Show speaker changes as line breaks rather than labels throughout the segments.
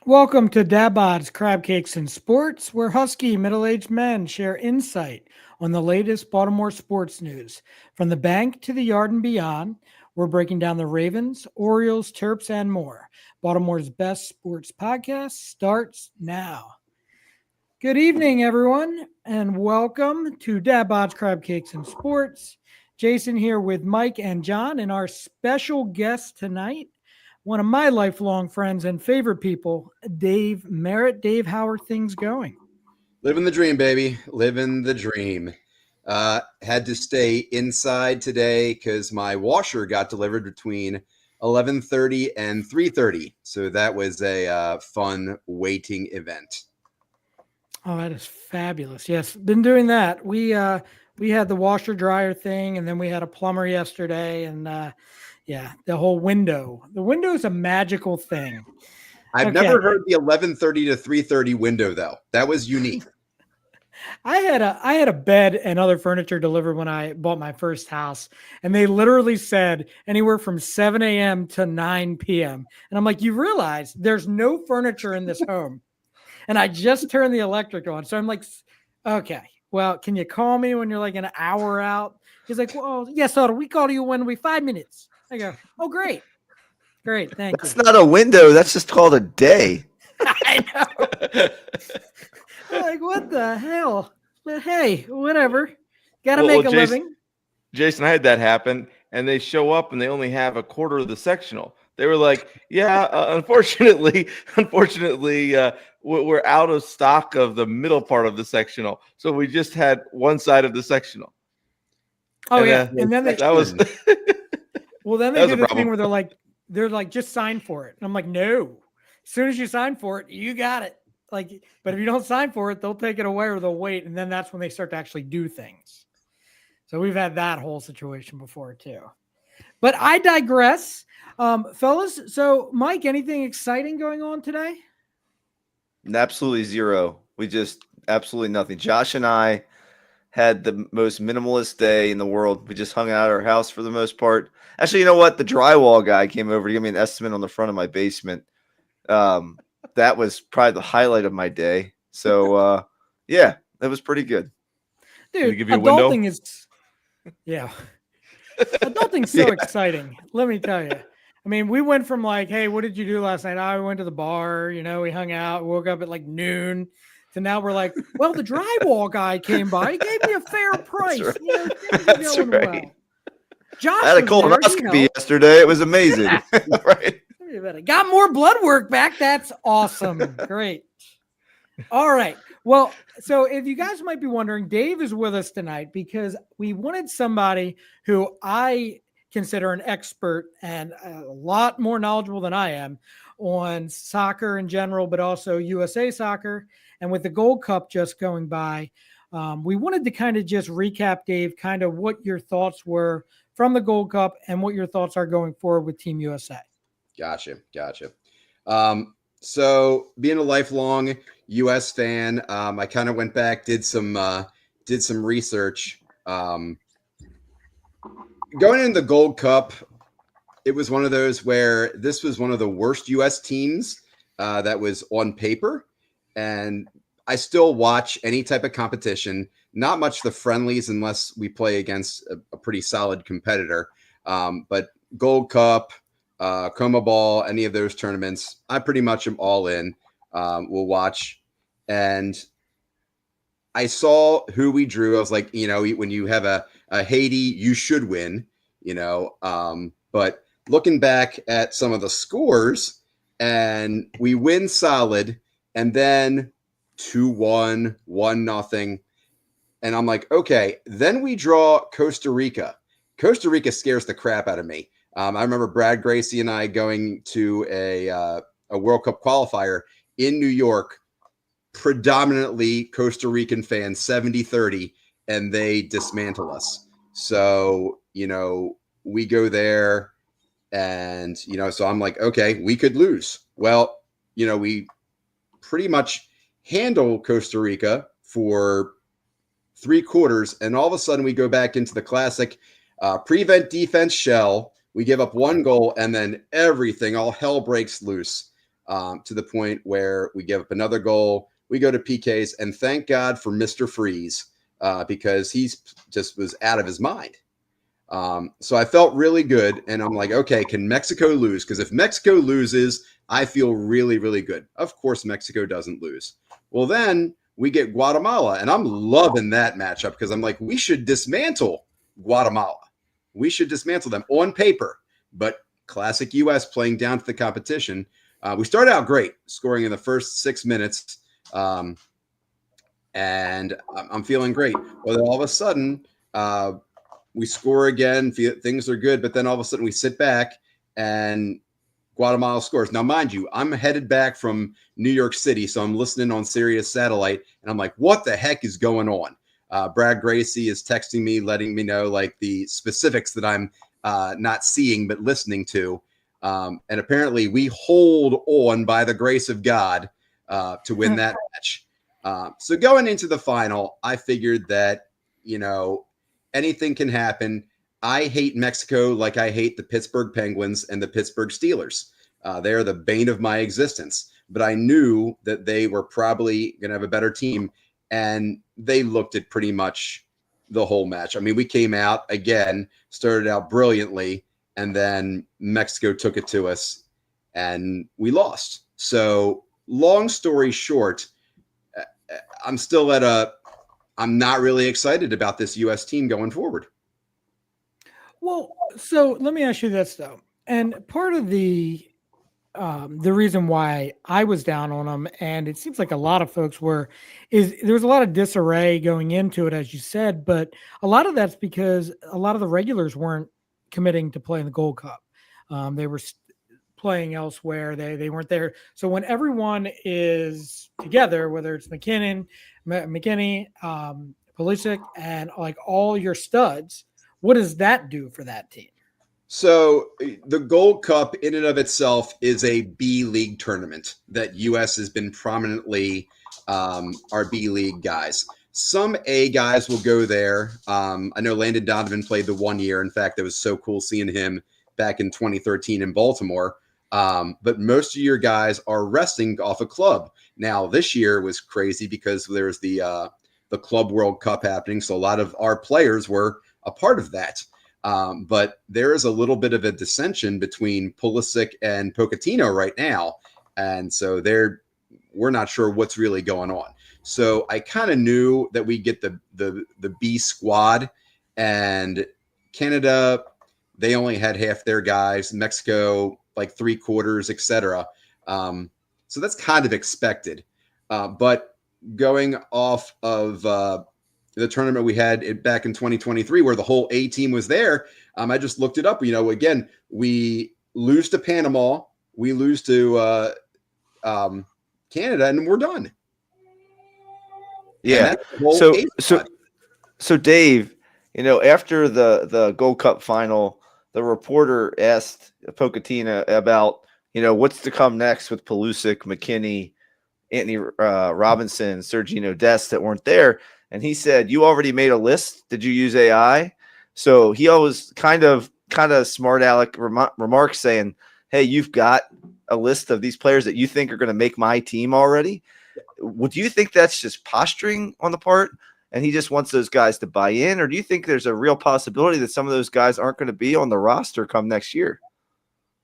Welcome to Dabod's Crab Cakes and Sports, where husky middle-aged men share insight on the latest Baltimore sports news. From the bank to the yard and beyond, we're breaking down the Ravens, Orioles, Terps, and more. Baltimore's best sports podcast starts now. Good evening, everyone, and welcome to Dabod's Crab Cakes and Sports. Jason here with Mike and John, and our special guest tonight, one of my lifelong friends and favorite people, Dave Merritt. Dave, how are things going?
Living the dream, baby. Living the dream. Had to stay inside today because my washer got delivered between 11:30 and 3:30. So that was a fun waiting event.
Oh, that is fabulous. Yes, been doing that. We had the washer dryer thing, and then we had a plumber yesterday, and yeah, the whole window. The window is a magical thing.
I've
Okay.
never heard the 11:30 to 3:30 window though. That was unique.
I had a bed and other furniture delivered when I bought my first house, and they literally said anywhere from 7 a.m. to 9 p.m. And I'm like, you realize there's no furniture in this home, and I just turned the electric on, so I'm like, okay, well, can you call me when you're like an hour out? He's like, well, yes, sir. We call you when we 5 minutes. I go, oh, great, thank
That's
you.
not a window. That's just called a day.
I know. Like, what the hell? But hey, whatever. Got to make a living.
Jason, I had that happen, and they show up and they only have a quarter of the sectional. They were like, "Yeah, unfortunately, we're out of stock of the middle part of the sectional, so we just had one side of the sectional."
Oh
And,
yeah, and then
that was
well, then
that
they
was
do
a
this
problem.
thing where they're like, just sign for it. And I'm like, no. As soon as you sign for it, you got it. Like, but if you don't sign for it, they'll take it away or they'll wait, and then that's when they start to actually do things. So we've had that whole situation before too. But I digress, fellas. So, Mike, anything exciting going on today?
Absolutely zero. We just absolutely nothing. Josh and I had the most minimalist day in the world. We just hung out at our house for the most part. Actually, you know what? The drywall guy came over to give me an estimate on the front of my basement. That was probably the highlight of my day. So, yeah, that was pretty good.
Did he
Dude,
give you a window?
adulting is, yeah. Adulting's so
Yeah.
exciting. Let me tell you. I mean, we went from like, hey, what did you do last night? I went to the bar, we hung out, woke up at like noon. To now we're like, well, the drywall guy came by. He gave me a fair price.
right.
Things are
That's
going
right.
well. Josh
I had a
was there.
colonoscopy yesterday. It was amazing. Right.
Got more blood work back. That's awesome. Great. All right. Well, so if you guys might be wondering, Dave is with us tonight because we wanted somebody who I consider an expert and a lot more knowledgeable than I am on soccer in general, but also USA soccer. And with the Gold Cup just going by, we wanted to kind of just recap, Dave, kind of what your thoughts were from the Gold Cup and what your thoughts are going forward with Team USA.
Gotcha. So being a lifelong US fan, I kind of went back, did some research. Going into the Gold Cup, it was one of those where this was one of the worst US teams that was on paper. And I still watch any type of competition, not much the friendlies unless we play against a pretty solid competitor. But Gold Cup, Coma Ball, any of those tournaments, I pretty much am all in. We'll watch. And I saw who we drew. I was like, when you have a Haiti, you should win, but looking back at some of the scores, and we win solid, and then 2-1, 1-0. And I'm like, okay, then we draw Costa Rica. Costa Rica scares the crap out of me. I remember Brad Gracie and I going to a World Cup qualifier in New York, predominantly Costa Rican fans, 70-30, and they dismantle us. So, we go there and, so I'm like, okay, we could lose. Well, we pretty much handle Costa Rica for 3 quarters. And all of a sudden we go back into the classic prevent defense shell. We give up 1 goal and then everything, all hell breaks loose. to the point where we give up another goal. We go to PKs, and thank God for Mr. Freeze because he's just was out of his mind. So I felt really good, and I'm like, okay, can Mexico lose? Because if Mexico loses, I feel really, really good. Of course, Mexico doesn't lose. Well, then we get Guatemala, and I'm loving that matchup because I'm like, we should dismantle Guatemala. We should dismantle them on paper, but classic U.S. playing down to the competition. We started out great, scoring in the first 6 minutes, and I'm feeling great. Well, then all of a sudden, we score again. Things are good, but then all of a sudden we sit back and Guatemala scores. Now, mind you, I'm headed back from New York City, so I'm listening on Sirius Satellite, and I'm like, what the heck is going on? Brad Gracie is texting me, letting me know like the specifics that I'm not seeing but listening to. And apparently we hold on by the grace of God to win that match. So going into the final, I figured that, anything can happen. I hate Mexico like I hate the Pittsburgh Penguins and the Pittsburgh Steelers. They are the bane of my existence. But I knew that they were probably going to have a better team, and they looked at pretty much the whole match. I mean, we came out, again, started out brilliantly, and then Mexico took it to us, and we lost. So long story short, I'm not really excited about this U.S. team going forward.
Well, so let me ask you this though, and part of the reason why I was down on them, and it seems like a lot of folks were, is there was a lot of disarray going into it, as you said, but a lot of that's because a lot of the regulars weren't committing to play in the Gold Cup. They were playing elsewhere. They weren't there. So when everyone is together, whether it's McKinnon, Pulisic, and like all your studs, what does that do for that team?
So the Gold Cup in and of itself is a B League tournament that U.S. has been prominently our B League guys. Some A guys will go there. I know Landon Donovan played the 1 year. In fact, it was so cool seeing him back in 2013 in Baltimore. But most of your guys are resting off a club. Now, this year was crazy because there was the Club World Cup happening. So a lot of our players were a part of that. But there is a little bit of a dissension between Pulisic and Pochettino right now. And so we're not sure what's really going on. So I kind of knew that we get the B squad, and Canada, they only had half their guys. Mexico, like 3/4, etc. So that's kind of expected. But going off of the tournament we had back in 2023, where the whole A team was there, I just looked it up. Again, we lose to Panama, we lose to Canada, and we're done.
Yeah. So Dave, after the Gold Cup final, the reporter asked Pochettino about, what's to come next with Pulisic, McKinney, Anthony Robinson, Sergio Dest that weren't there. And he said, you already made a list. Did you use AI? So he always kind of smart aleck remarks saying, hey, you've got a list of these players that you think are going to make my team already. Would you think that's just posturing on the part, and he just wants those guys to buy in? Or do you think there's a real possibility that some of those guys aren't going to be on the roster come next year?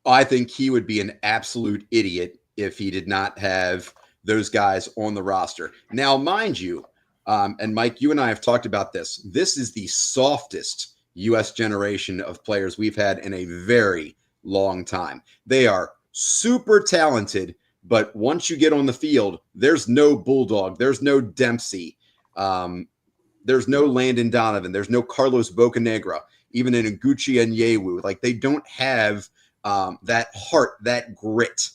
I think he would be an absolute idiot if he did not have those guys on the roster. Now, mind you, and Mike, you and I have talked about this. This is the softest U.S. generation of players we've had in a very long time. They are super talented, but once you get on the field, there's no Bulldog, there's no Dempsey, there's no Landon Donovan, there's no Carlos Bocanegra, even in Nguchi and Yewu. Like, they don't have that heart, that grit.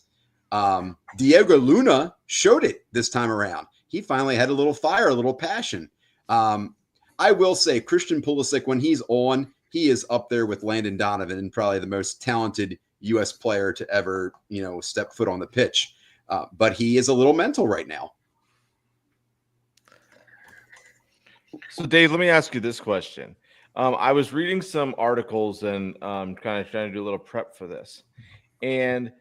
Diego Luna showed it this time around. He finally had a little fire, a little passion. I will say Christian Pulisic, when he's on, he is up there with Landon Donovan and probably the most talented U.S. player to ever, step foot on the pitch. But he is a little mental right now.
So, Dave, let me ask you this question. I was reading some articles and kind of trying to do a little prep for this. And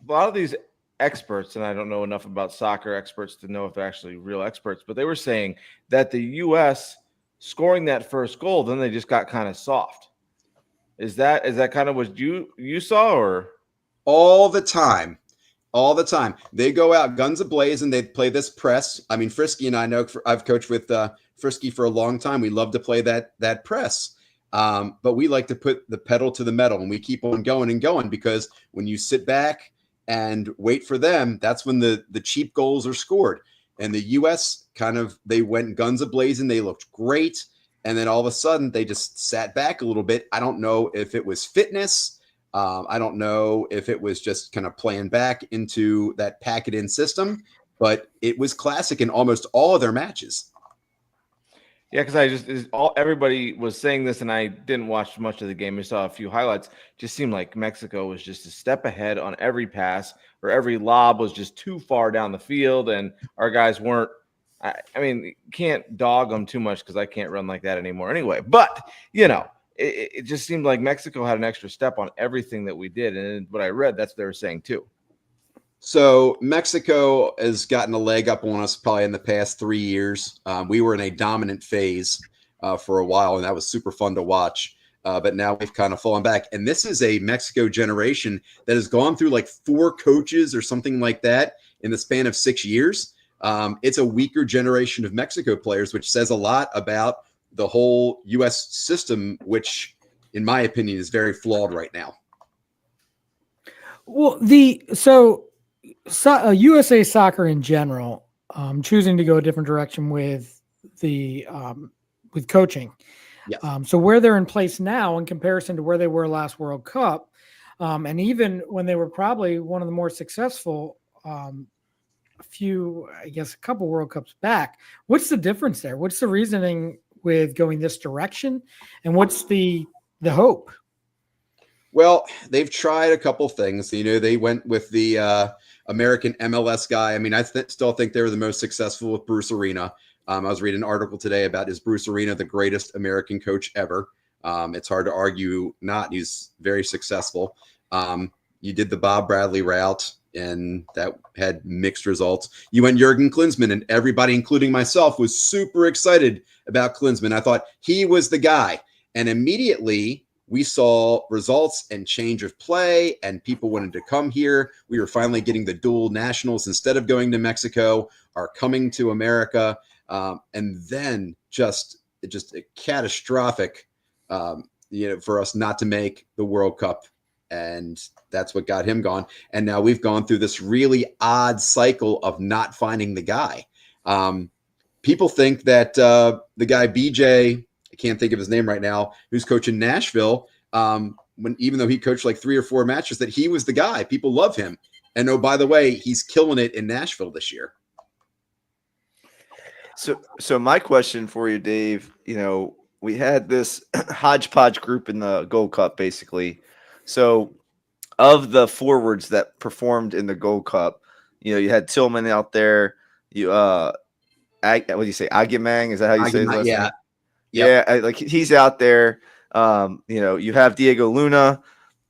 a lot of these experts, and I don't know enough about soccer experts to know if they're actually real experts, but they were saying that the U.S. scoring that first goal, then they just got kind of soft. Is that kind of what you saw, or
All the time. All the time. They go out guns ablaze and they play this press. I mean, Frisky and I know I've coached with Frisky for a long time. We love to play that press. But we like to put the pedal to the metal and we keep on going and going, because when you sit back and wait for them, that's when the cheap goals are scored. And the U.S. they went guns ablazing. They looked great. And then all of a sudden they just sat back a little bit. I don't know if it was fitness. I don't know if it was just kind of playing back into that packet-in system, but it was classic in almost all of their matches.
Yeah, because everybody was saying this, and I didn't watch much of the game. I saw a few highlights. Just seemed like Mexico was just a step ahead on every pass, or every lob was just too far down the field, and our guys weren't. I mean, can't dog them too much because I can't run like that anymore anyway. But it just seemed like Mexico had an extra step on everything that we did, and what I read, that's what they were saying too.
So Mexico has gotten a leg up on us probably in the past 3 years. We were in a dominant phase for a while, and that was super fun to watch. But now we've kind of fallen back. And this is a Mexico generation that has gone through like 4 coaches or something like that in the span of 6 years. It's a weaker generation of Mexico players, which says a lot about the whole U.S. system, which, in my opinion, is very flawed right now.
Well, USA Soccer in general, choosing to go a different direction with coaching.
Yes.
So where they're in place now in comparison to where they were last World Cup, and even when they were probably one of the more successful, a couple World Cups back, what's the difference there? What's the reasoning with going this direction, and what's the hope?
Well, they've tried a couple things. They went with the American MLS guy. I mean, I still think they were the most successful with Bruce Arena. I was reading an article today about, is Bruce Arena the greatest American coach ever? It's hard to argue not. He's very successful. You did the Bob Bradley route, and that had mixed results. You went Jurgen Klinsmann, and everybody, including myself, was super excited about Klinsmann. I thought he was the guy. And immediately we saw results and change of play, and people wanted to come here. We were finally getting the dual nationals instead of going to Mexico, are coming to America. And then just a catastrophic, for us not to make the World Cup. And that's what got him gone. And now we've gone through this really odd cycle of not finding the guy. People think that the guy BJ, I can't think of his name right now, who's coaching Nashville, even though he coached like 3 or 4 matches, that he was the guy. People love him. And oh, by the way, he's killing it in Nashville this year.
So my question for you, Dave, we had this hodgepodge group in the Gold Cup, basically. So of the forwards that performed in the Gold Cup, you had Tillman out there. What do you say? Aguimang? Is that how you say his last name?
Yeah.
Yeah. Like he's out there. You have Diego Luna,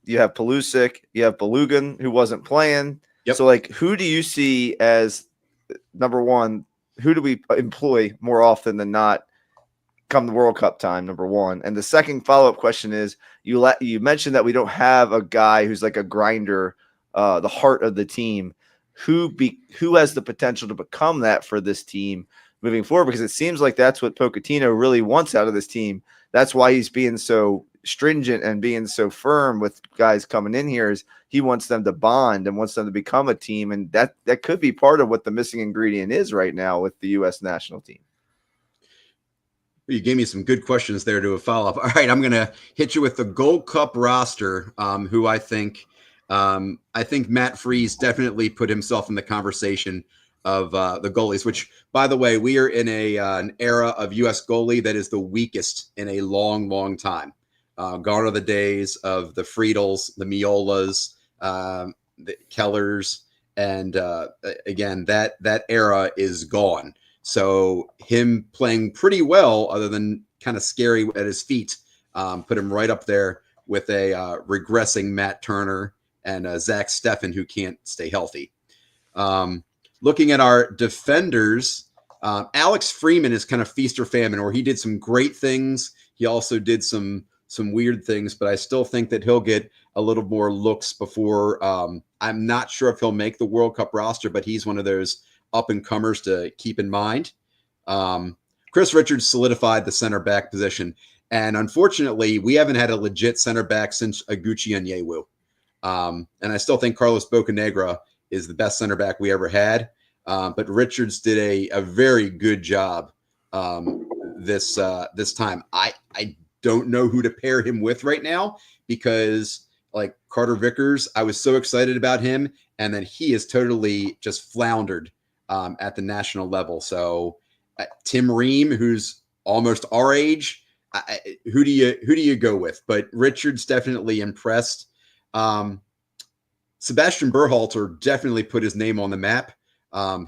you have Pulisic, you have Balogun, who wasn't playing.
Yep.
So like, who do you see as number one? Who do we employ more often than not come the World Cup time, number one? And the second follow-up question is, you mentioned that we don't have a guy who's like a grinder, the heart of the team. Who has the potential to become that for this team moving forward? Because it seems like that's what Pochettino really wants out of this team. That's why he's being so stringent and being so firm with guys coming in here, is he wants them to bond and wants them to become a team. And that could be part of what the missing ingredient is right now with the U.S. national team.
You gave me some good questions there to a follow-up. All right, I'm going to hit you with the Gold Cup roster, who I think Matt Freese definitely put himself in the conversation of the goalies, which, by the way, we are in an era of U.S. goalie that is the weakest in a long, long time. Gone are the days of the Friedels, the Miolas, the Kellers, and again, that era is gone. So him playing pretty well, other than kind of scary at his feet, put him right up there with a regressing Matt Turner and Zach Steffen, who can't stay healthy. Looking at our defenders, Alex Freeman is kind of feast or famine, or he did some great things. He also did some weird things, but I still think that he'll get a little more looks before. I'm not sure if he'll make the World Cup roster, but he's one of those up-and-comers to keep in mind. Chris Richards solidified the center back position, and unfortunately, we haven't had a legit center back since Aguchi Onyewu. And I still think Carlos Bocanegra is the best center back we ever had. But Richards did a very good job this time. I don't know who to pair him with right now because like Carter Vickers, I was so excited about him, and then he is totally just floundered at the national level. So Tim Ream, who's almost our age, who do you go with? But Richards definitely impressed. Sebastian Berhalter definitely put his name on the map.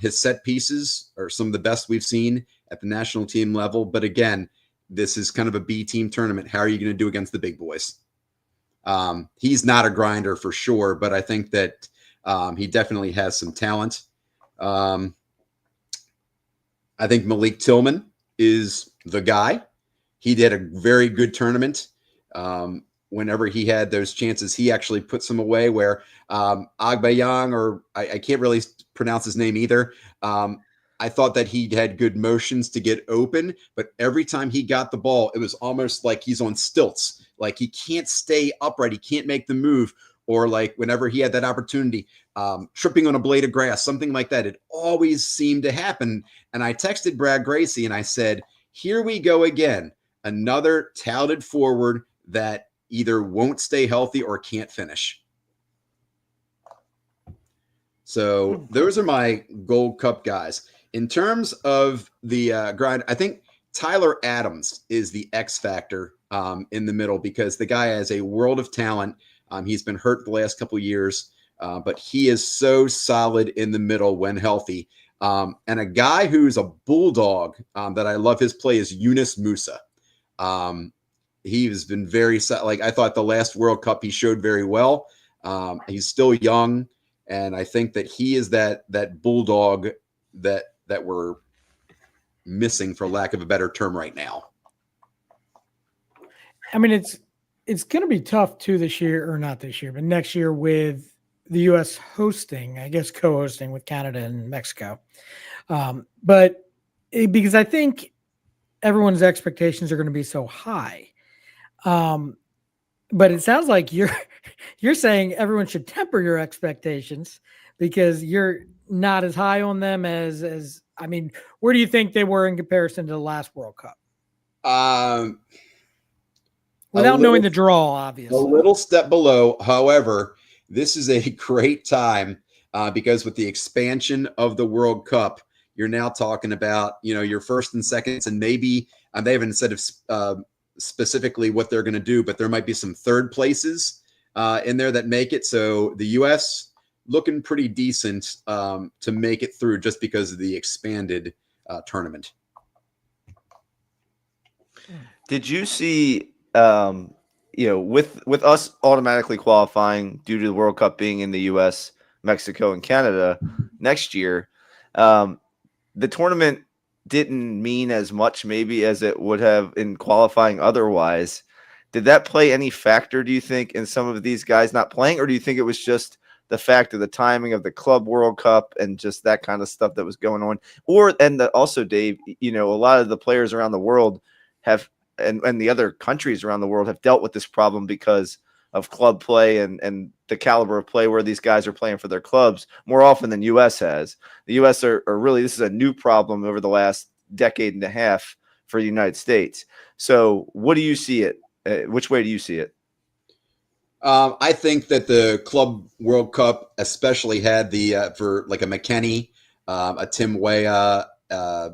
His set pieces are some of the best we've seen at the national team level. But again, this is kind of a B team tournament. How are you going to do against the big boys? He's not a grinder for sure, but I think that he definitely has some talent. I think Malik Tillman is the guy. He did a very good tournament. Whenever he had those chances, he actually put some away where Agbayang, or I can't really pronounce his name either. I thought that he had good motions to get open, but every time he got the ball, it was almost like he's on stilts. Like he can't stay upright. He can't make the move. Or like whenever he had that opportunity, tripping on a blade of grass, something like that. It always seemed to happen. And I texted Brad Gracie and I said, here we go again. Another touted forward that either won't stay healthy or can't finish. So those are my Gold Cup guys. In terms of the grind, I think Tyler Adams is the X factor in the middle because the guy has a world of talent. He's been hurt the last couple of years, but he is so solid in the middle when healthy. And a guy who's a bulldog that I love his play is Yunus Musa. He has been very like I thought the last World Cup he showed very well. He's still young, and I think that he is that bulldog that we're missing, for lack of a better term, right now.
I mean, it's going to be tough too this year, or not this year, but next year with the U.S. hosting, I guess co-hosting with Canada and Mexico. Because I think everyone's expectations are going to be so high. But it sounds like you're saying everyone should temper your expectations because you're not as high on them as I mean, where do you think they were in comparison to the last World Cup? Without knowing the draw, obviously.
A little step below. However, this is a great time because with the expansion of the World Cup, you're now talking about, your first and seconds, and maybe they haven't said specifically what they're going to do, but there might be some third places in there that make it. So the U.S. looking pretty decent to make it through just because of the expanded tournament.
Did you see, with us automatically qualifying due to the World Cup being in the U.S., Mexico, and Canada next year, the tournament didn't mean as much maybe as it would have in qualifying otherwise. Did that play any factor, do you think, in some of these guys not playing, or do you think it was just the fact of the timing of the Club World Cup and just that kind of stuff that was going on? Also, Dave, a lot of the players around the world have, and the other countries around the world have dealt with this problem because of club play and the caliber of play where these guys are playing for their clubs more often than U.S. has. The U.S. are really, this is a new problem over the last decade and a half for the United States. So what do you see it? Which way do you see it?
I think that the Club World Cup especially had for like a McKennie, a Tim Weah, a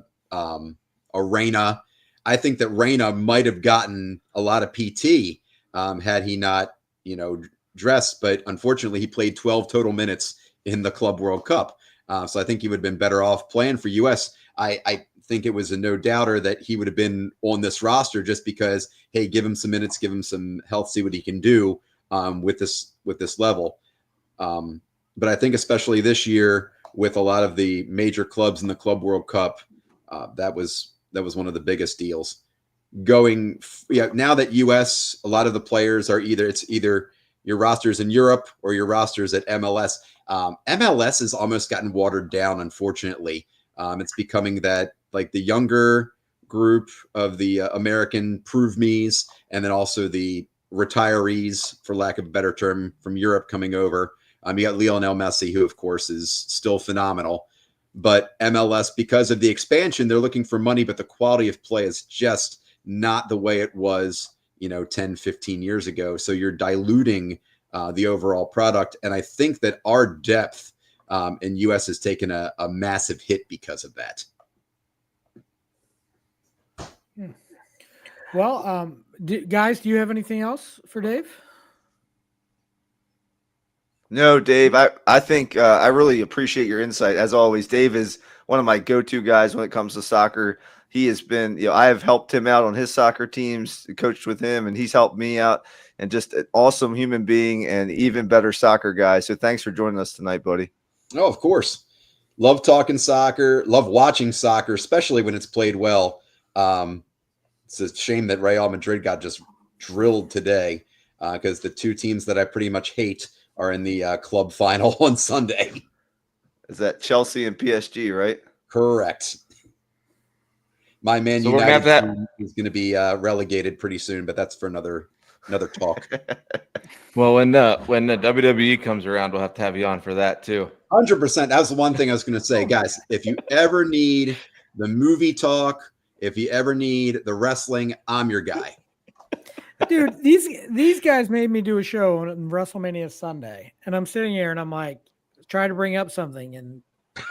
Reyna. I think that Reyna might have gotten a lot of PT had he not, dressed. But unfortunately, he played 12 total minutes in the Club World Cup. So I think he would have been better off playing for U.S. I think it was a no-doubter that he would have been on this roster just because, hey, give him some minutes, give him some health, see what he can do with this level. But I think especially this year with a lot of the major clubs in the Club World Cup, that was one of the biggest deals. Now that US, a lot of the players are either your rosters in Europe or your rosters at MLS. MLS has almost gotten watered down, unfortunately. It's becoming that like the younger group of the American prove me's, and then also the retirees, for lack of a better term, from Europe coming over. You got Lionel Messi, who of course is still phenomenal, but MLS, because of the expansion, they're looking for money, but the quality of play is just not the way it was, 10, 15 years ago. So you're diluting the overall product. And I think that our depth in US has taken a massive hit because of that.
Well, guys, do you have anything else for Dave?
No, Dave, I think I really appreciate your insight. As always, Dave is one of my go-to guys when it comes to soccer. He has been, I have helped him out on his soccer teams, coached with him, and he's helped me out, and just an awesome human being and even better soccer guy. So thanks for joining us tonight, buddy.
Oh, of course. Love talking soccer, love watching soccer, especially when it's played well. It's a shame that Real Madrid got just drilled today because the two teams that I pretty much hate are in the club final on Sunday.
Is that Chelsea and PSG, right?
Correct. My Man
So
United is going to be relegated pretty soon, but that's for another talk.
Well, when the WWE comes around, we'll have to have you on for that too.
100%. That was the one thing I was going to say, guys. If you ever need the movie talk, if you ever need the wrestling, I'm your guy.
Dude, these guys made me do a show on WrestleMania Sunday, and I'm sitting here and I'm like, trying to bring up something, and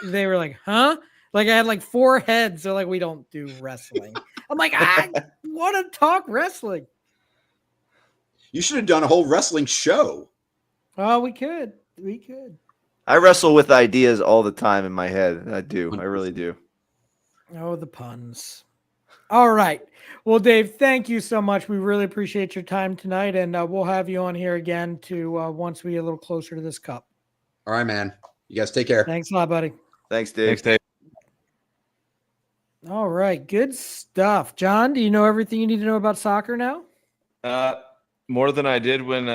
they were like, "Huh?" Like I had like 4 heads. They're like, "We don't do wrestling." I'm like, I want to talk wrestling.
You should have done a whole wrestling show.
Oh, we could.
I wrestle with ideas all the time in my head. I do. I really do.
Oh, the puns. All right. Well, Dave, thank you so much. We really appreciate your time tonight, and we'll have you on here again to once we get a little closer to this cup.
All right, man. You guys take care.
Thanks a lot, buddy.
Thanks, Dave.
Thanks, Dave.
All right. Good stuff. John, do you know everything you need to know about soccer now?
More than I did when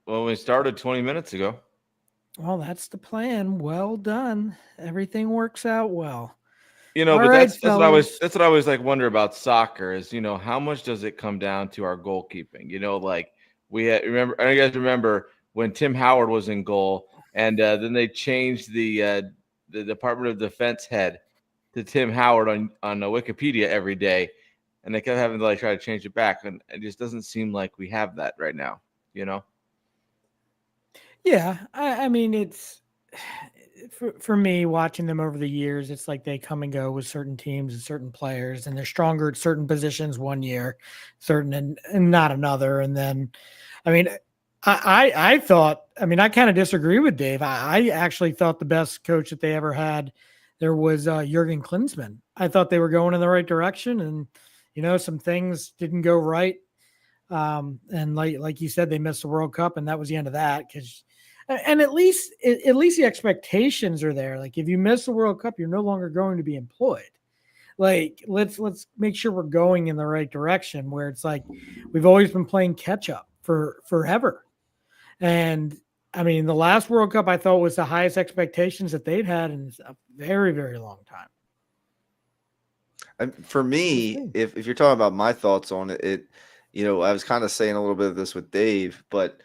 we started 20 minutes ago.
Well, that's the plan. Well done. Everything works out well.
But that's what I always like wonder about soccer is, how much does it come down to our goalkeeping? Like I you guys remember when Tim Howard was in goal, and then they changed the Department of Defense head to Tim Howard on Wikipedia every day, and they kept having to try to change it back, and it just doesn't seem like we have that right now.
Yeah, I mean, it's for me watching them over the years. It's like they come and go with certain teams and certain players, and they're stronger at certain positions one year, certain and not another. And then, I mean, I thought, I mean, I kind of disagree with Dave. I actually thought the best coach that they ever had there was Jurgen Klinsmann. I thought they were going in the right direction, and some things didn't go right. And like you said, they missed the World Cup, and that was the end of that. And at least the expectations are there. Like if you miss the World Cup, you're no longer going to be employed. Like let's make sure we're going in the right direction. Where it's like we've always been playing catch up for forever. And I mean, the last World Cup I thought was the highest expectations that they'd had in a very, very long time.
For me, if you're talking about my thoughts on it, I was kind of saying a little bit of this with Dave, but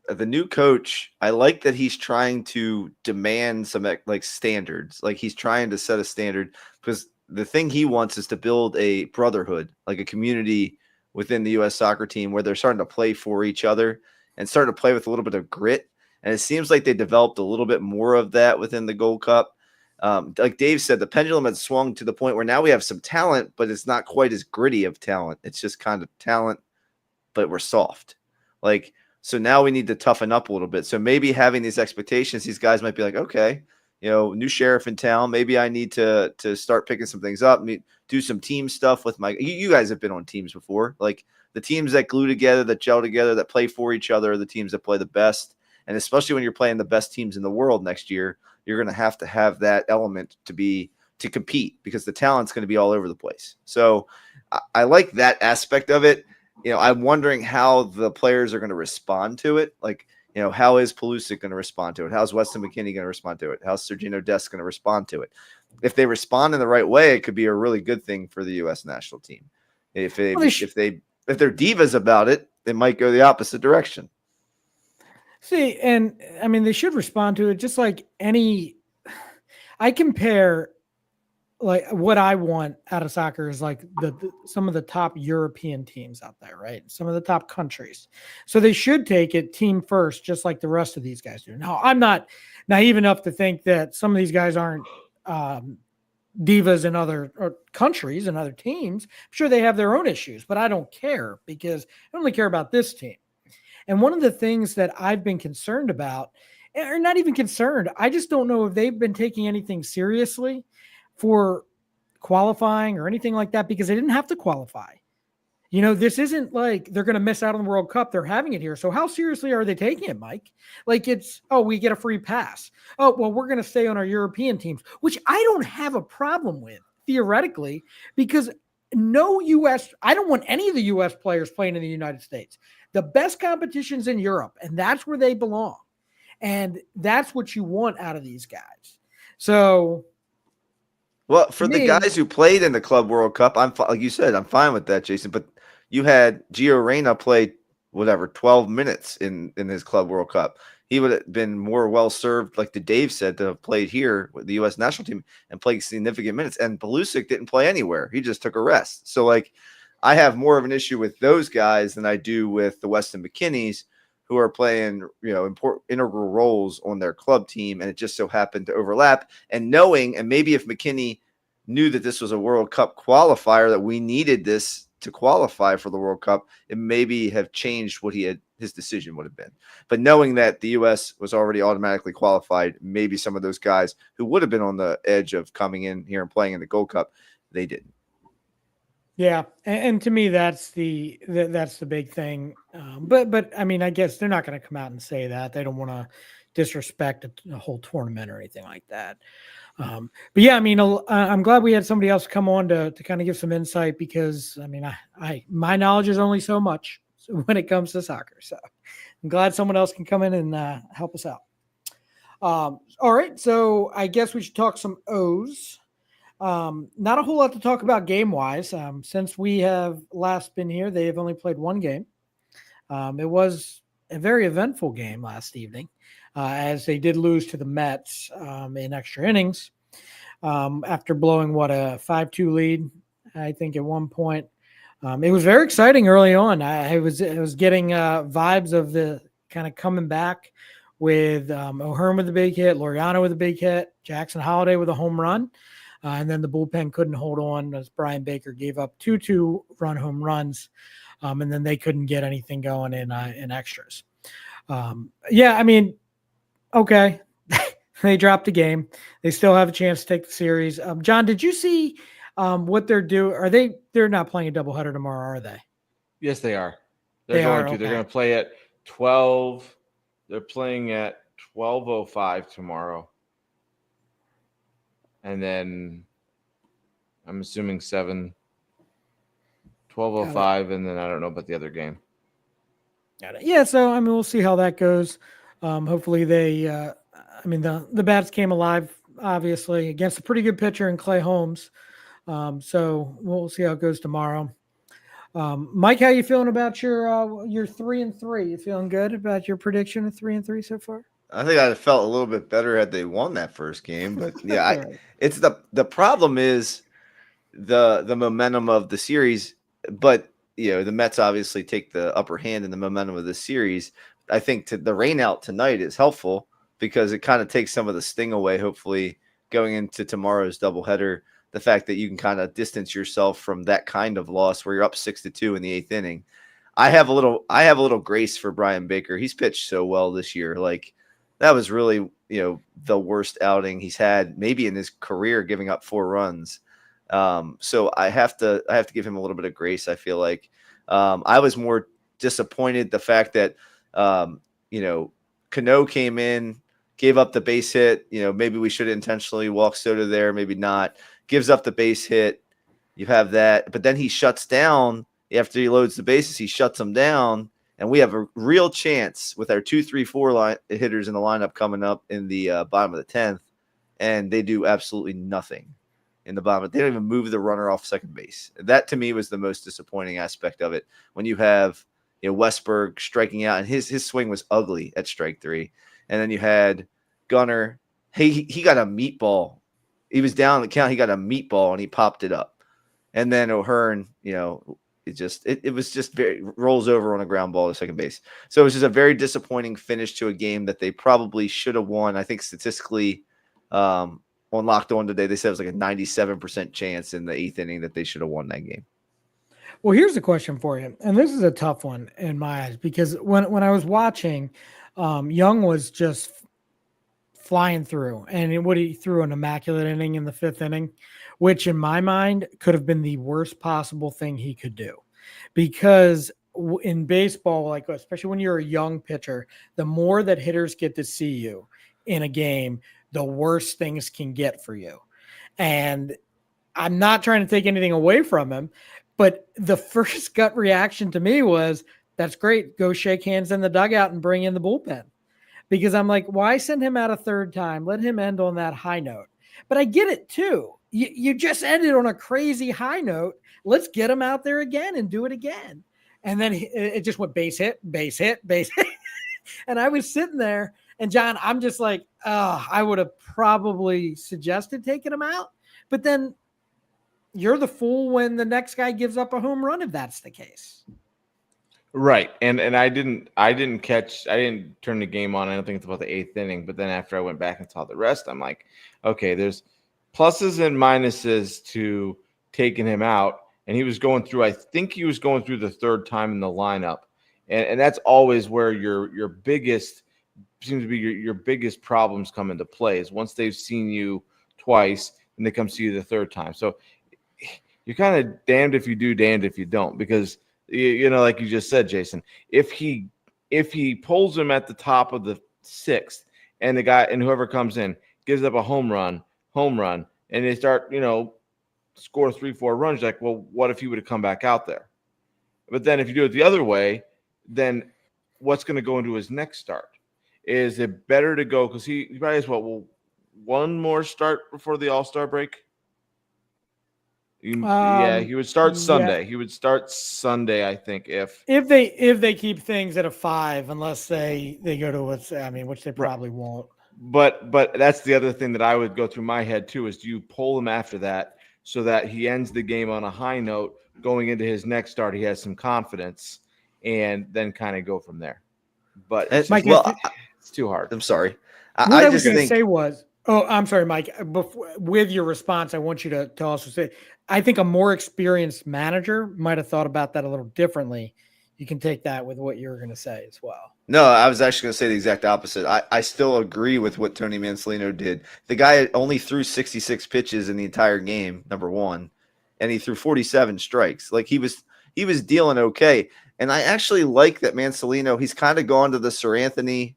the new coach, I like that he's trying to demand some standards. Like he's trying to set a standard, because the thing he wants is to build a brotherhood, like a community within the US soccer team where they're starting to play for each other and starting to play with a little bit of grit. And it seems like they developed a little bit more of that within the Gold Cup. Like Dave said, the pendulum has swung to the point where now we have some talent, but it's not quite as gritty of talent. It's just kind of talent, but we're soft. So now we need to toughen up a little bit. So maybe having these expectations, these guys might be like, okay, new sheriff in town. Maybe I need to start picking some things up, do some team stuff with you guys have been on teams before. Like the teams that glue together, that gel together, that play for each other are the teams that play the best. And especially when you're playing the best teams in the world next year, you're going to have that element to compete, because the talent's going to be all over the place. So I like that aspect of it. I'm wondering how the players are going to respond to it. Like, how is Pulisic going to respond to it? How's Weston McKennie going to respond to it? How's Sergino Dest going to respond to it? If they respond in the right way, it could be a really good thing for the U.S. national team. If they're divas about it, they might go the opposite direction.
See, and I mean, they should respond to it just like I compare like what I want out of soccer is like some of the top European teams out there, right? Some of the top countries. So they should take it team first, just like the rest of these guys do. Now, I'm not naive enough to think that some of these guys aren't divas in other countries and other teams. I'm sure they have their own issues, but I don't care because I only care about this team. And one of the things that I've been concerned about, or not even concerned, I just don't know if they've been taking anything seriously for qualifying or anything like that, because they didn't have to qualify. This isn't like they're going to miss out on the World Cup. They're having it here. So how seriously are they taking it, Mike? Like we get a free pass. Oh, well, we're going to stay on our European teams, which I don't have a problem with theoretically, because I don't want any of the U.S. players playing in the United States. The best competition's in Europe, and that's where they belong. And that's what you want out of these guys. So,
well, for the guys who played in the Club World Cup, like you said, I'm fine with that, Jason. But you had Gio Reyna play 12 minutes in his Club World Cup. He would have been more well served, like Dave said, to have played here with the U.S. national team and played significant minutes. And Pulisic didn't play anywhere; he just took a rest. So, like, I have more of an issue with those guys than I do with the Weston McKennies, who are playing, important integral roles on their club team, and it just so happened to overlap. And maybe if McKennie knew that this was a World Cup qualifier, that we needed this to qualify for the World Cup, it maybe have changed what his decision would have been. But knowing that the U.S. was already automatically qualified, maybe some of those guys who would have been on the edge of coming in here and playing in the Gold Cup, they didn't.
Yeah, and to me, that's the big thing. But I mean, I guess they're not going to come out and say that. They don't want to disrespect a whole tournament or anything like that. But yeah, I mean, I'm glad we had somebody else come on to kind of give some insight, because I mean, my knowledge is only so much when it comes to soccer. So I'm glad someone else can come in and help us out. All right, so I guess we should talk some O's. Not a whole lot to talk about game-wise. Since we have last been here, they have only played one game. It was a very eventful game last evening, as they did lose to the Mets in extra innings after blowing a 5-2 lead, I think, at one point. It was very exciting early on. I was getting vibes of the kind of coming back with O'Hearn with a big hit, Laureano with a big hit, Jackson Holiday with a home run. And then the bullpen couldn't hold on as Brian Baker gave up 2 2-run home runs. And then they couldn't get anything going in extras. Yeah, I mean, okay. They dropped the game. They still have a chance to take the series. John, did you see what they're doing? They're not playing a doubleheader tomorrow, are they?
Yes, they are. They're going to play at 12. They're playing at 12:05 tomorrow. And then I'm assuming 12:05, and then I don't know about the other game.
Yeah, so I mean, we'll see how that goes. Hopefully the bats came alive, obviously, against a pretty good pitcher in Clay Holmes. So we'll see how it goes tomorrow. Mike, how you feeling about your 3-3? You feeling good about your prediction of 3-3 so far?
I think I'd have felt a little bit better had they won that first game, but yeah, it's the problem is the momentum of the series, but the Mets obviously take the upper hand in the momentum of the series. I think the rain out tonight is helpful because it kind of takes some of the sting away, hopefully going into tomorrow's doubleheader. The fact that you can kind of distance yourself from that kind of loss where you're up 6-2 in the 8th inning. I have a little grace for Brian Baker. He's pitched so well this year. Like, that was really, the worst outing he's had maybe in his career, giving up 4 runs. So I have to give him a little bit of grace. I feel like I was more disappointed the fact that, Cano came in, gave up the base hit. Maybe we should intentionally walk Soto there, maybe not. Gives up the base hit. You have that, but then he shuts down after he loads the bases. He shuts them down, and we have a real chance with our 2, 3, 4 hitters in the lineup coming up in the bottom of the 10th, and they do absolutely nothing in the bottom. They don't even move the runner off second base. That to me was the most disappointing aspect of it. When you have Westberg striking out, and his swing was ugly at strike 3, and then you had Gunnar. He got a meatball. He was down the count. He got a meatball and he popped it up. And then O'Hearn, it was just very rolls over on a ground ball to second base. So it was just a very disappointing finish to a game that they probably should have won. I think statistically, on Locked On today, they said it was like a 97% chance in the 8th inning that they should have won that game.
Well, here's a question for you, and this is a tough one in my eyes because when I was watching, Young was just flying through, and he threw an immaculate inning in the 5th inning, which in my mind could have been the worst possible thing he could do, because in baseball, like especially when you're a young pitcher, the more that hitters get to see you in a game, the worse things can get for you. And I'm not trying to take anything away from him, but the first gut reaction to me was, that's great. Go shake hands in the dugout and bring in the bullpen. Because I'm like, why send him out a third time? Let him end on that high note. But I get it too. You just ended on a crazy high note. Let's get him out there again and do it again. And then it just went base hit, base hit, base hit. And I was sitting there, and John, I'm just like, I would have probably suggested taking him out. But then you're the fool when the next guy gives up a home run if that's the case.
Right. And I didn't turn the game on. I don't think it's about the 8th inning, but then after I went back and saw the rest, I'm like, okay, there's pluses and minuses to taking him out. And he was going through, I think he was going through the 3rd time in the lineup. And that's always where your biggest seems to be your biggest problems come into play, is once they've seen you twice and they come see you the 3rd time. So you're kind of damned if you do, damned if you don't, because like you just said, Jason, if he pulls him at the top of the 6th, and the guy and whoever comes in gives up a home run, and they start, score 3-4 runs, like, well, what if he would have come back out there? But then if you do it the other way, then what's going to go into his next start? Is it better to go, because he probably has one more start before the All-Star break? He would start Sunday. Yeah. He would start Sunday, I think, if
they keep things at a 5, unless they go to which they probably won't.
But that's the other thing that I would go through my head too, is do you pull him after that so that he ends the game on a high note going into his next start? He has some confidence, and then kind of go from there. But it's too hard.
I'm sorry.
What I was going to say was, I'm sorry, Mike. With your response, I want you to also say, I think a more experienced manager might have thought about that a little differently. You can take that with what you're going to say as well.
No, I was actually going to say the exact opposite. I still agree with what Tony Mansolino did. The guy only threw 66 pitches in the entire game, number one, and he threw 47 strikes. Like he was dealing okay. And I actually like that Mansolino, he's kind of gone to the Sir Anthony,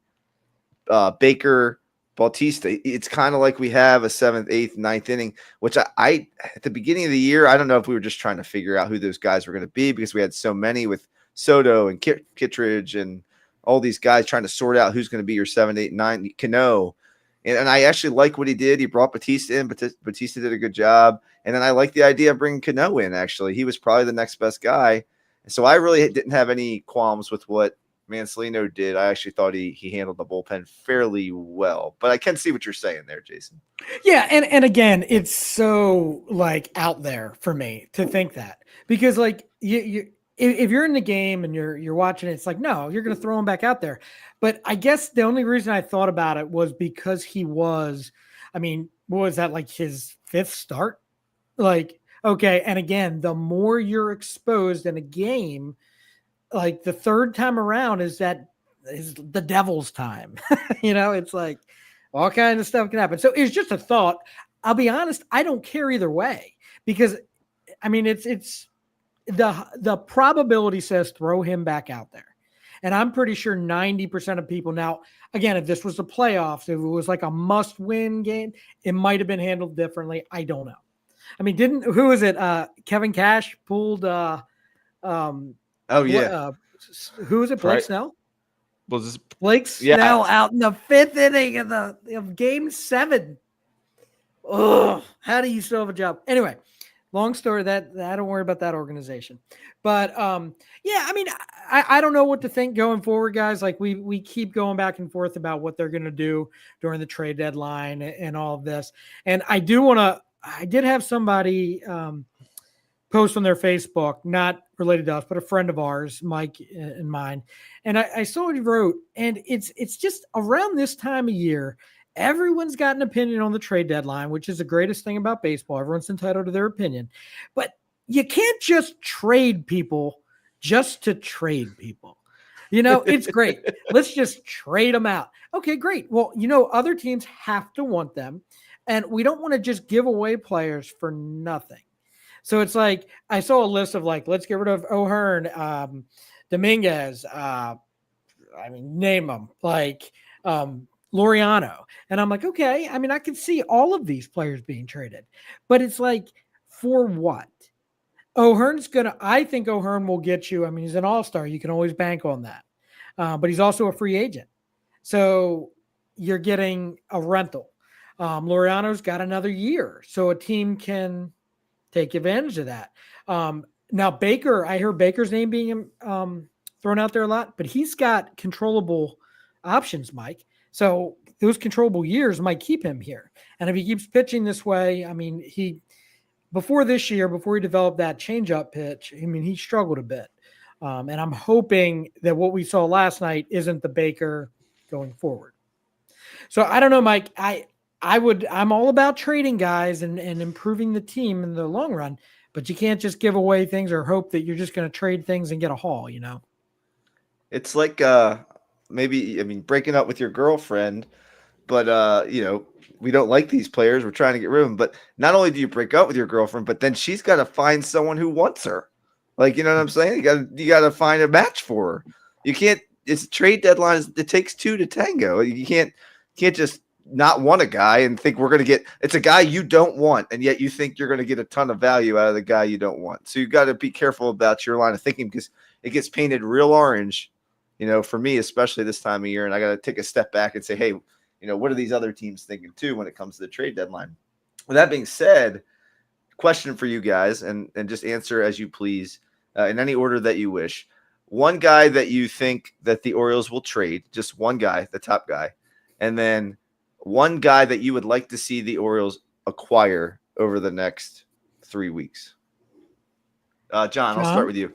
Baker, Bautista. It's kind of like we have a 7th, 8th, 9th inning, which I at the beginning of the year, I don't know if we were just trying to figure out who those guys were going to be, because we had so many with Soto and Kittredge and all these guys trying to sort out who's going to be your 7, 8, 9, Cano. And I actually like what he did. He brought Bautista in. Bautista did a good job. And then I like the idea of bringing Cano in, actually. He was probably the next best guy. So I really didn't have any qualms with what Mansolino did. I actually thought he handled the bullpen fairly well. But I can see what you're saying there, Jason.
Yeah, and again, it's so like out there for me to think that, because like you if you're in the game and you're watching it, it's like, no, you're going to throw him back out there. But I guess the only reason I thought about it was because he was, what was that, like his 5th start? Like, okay. And again, the more you're exposed in a game, like the 3rd time around is the devil's time. It's like all kinds of stuff can happen. So it's just a thought. I'll be honest, I don't care either way, because it's the probability says throw him back out there. And I'm pretty sure 90% of people now, again, if this was the playoffs, if it was like a must-win game, it might have been handled differently. I don't know. I mean, who was it? Kevin Cash pulled
Oh yeah.
who was it? Blake Snell?
Was this
Blake Snell out in the 5th inning of Game 7. Oh, how do you still have a job? Anyway, long story. That I don't worry about that organization, but yeah, I mean, I don't know what to think going forward, guys. Like we keep going back and forth about what they're going to do during the trade deadline and all of this, and I did have somebody post on their Facebook, not related to us, but a friend of ours, Mike and mine. And I saw what he wrote, and it's just around this time of year, everyone's got an opinion on the trade deadline, which is the greatest thing about baseball. Everyone's entitled to their opinion, but you can't just trade people just to trade people. It's great. Let's just trade them out. Okay, great. Well, other teams have to want them, and we don't want to just give away players for nothing. So it's like I saw a list of let's get rid of O'Hearn, Dominguez, name them, Laureano. And I'm like, okay, I mean, I can see all of these players being traded, but it's like, for what? I think O'Hearn will get you. I mean, he's an all-star. You can always bank on that. But he's also a free agent. So you're getting a rental. Laureano's got another year. So a team can take advantage of that. Now Baker, I hear Baker's name being thrown out there a lot, but he's got controllable options, Mike. So those controllable years might keep him here. And if he keeps pitching this way, I mean, before this year, before he developed that changeup pitch, I mean, he struggled a bit. And I'm hoping that what we saw last night isn't the Baker going forward. So I don't know, Mike. I'm all about trading guys and improving the team in the long run, but you can't just give away things or hope that you're just going to trade things and get a haul,
It's like breaking up with your girlfriend, but we don't like these players. We're trying to get rid of them. But not only do you break up with your girlfriend, but then she's got to find someone who wants her. Like, you know what I'm saying? You got to find a match for her. You can't. It's trade deadlines. It takes two to tango. You can't just not want a guy and think we're going to get. It's a guy you don't want, and yet you think you're going to get a ton of value out of the guy you don't want. So you got to be careful about your line of thinking, because it gets painted real orange. For me, especially this time of year, and I got to take a step back and say, hey, what are these other teams thinking too when it comes to the trade deadline? With that being said, question for you guys, and just answer as you please, in any order that you wish. One guy that you think that the Orioles will trade, just one guy, the top guy, and then one guy that you would like to see the Orioles acquire over the next 3 weeks. John, I'll start with you.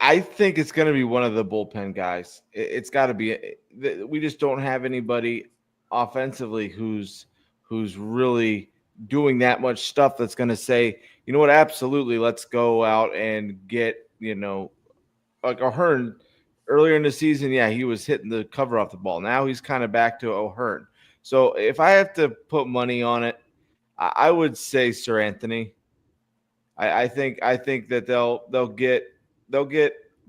I think it's going to be one of the bullpen guys. It's got to be. We just don't have anybody offensively who's really doing that much stuff that's going to say, you know what, absolutely, let's go out and get, like O'Hearn earlier in the season. Yeah, he was hitting the cover off the ball. Now he's kind of back to O'Hearn. So if I have to put money on it, I would say Sir Anthony. I think that they'll get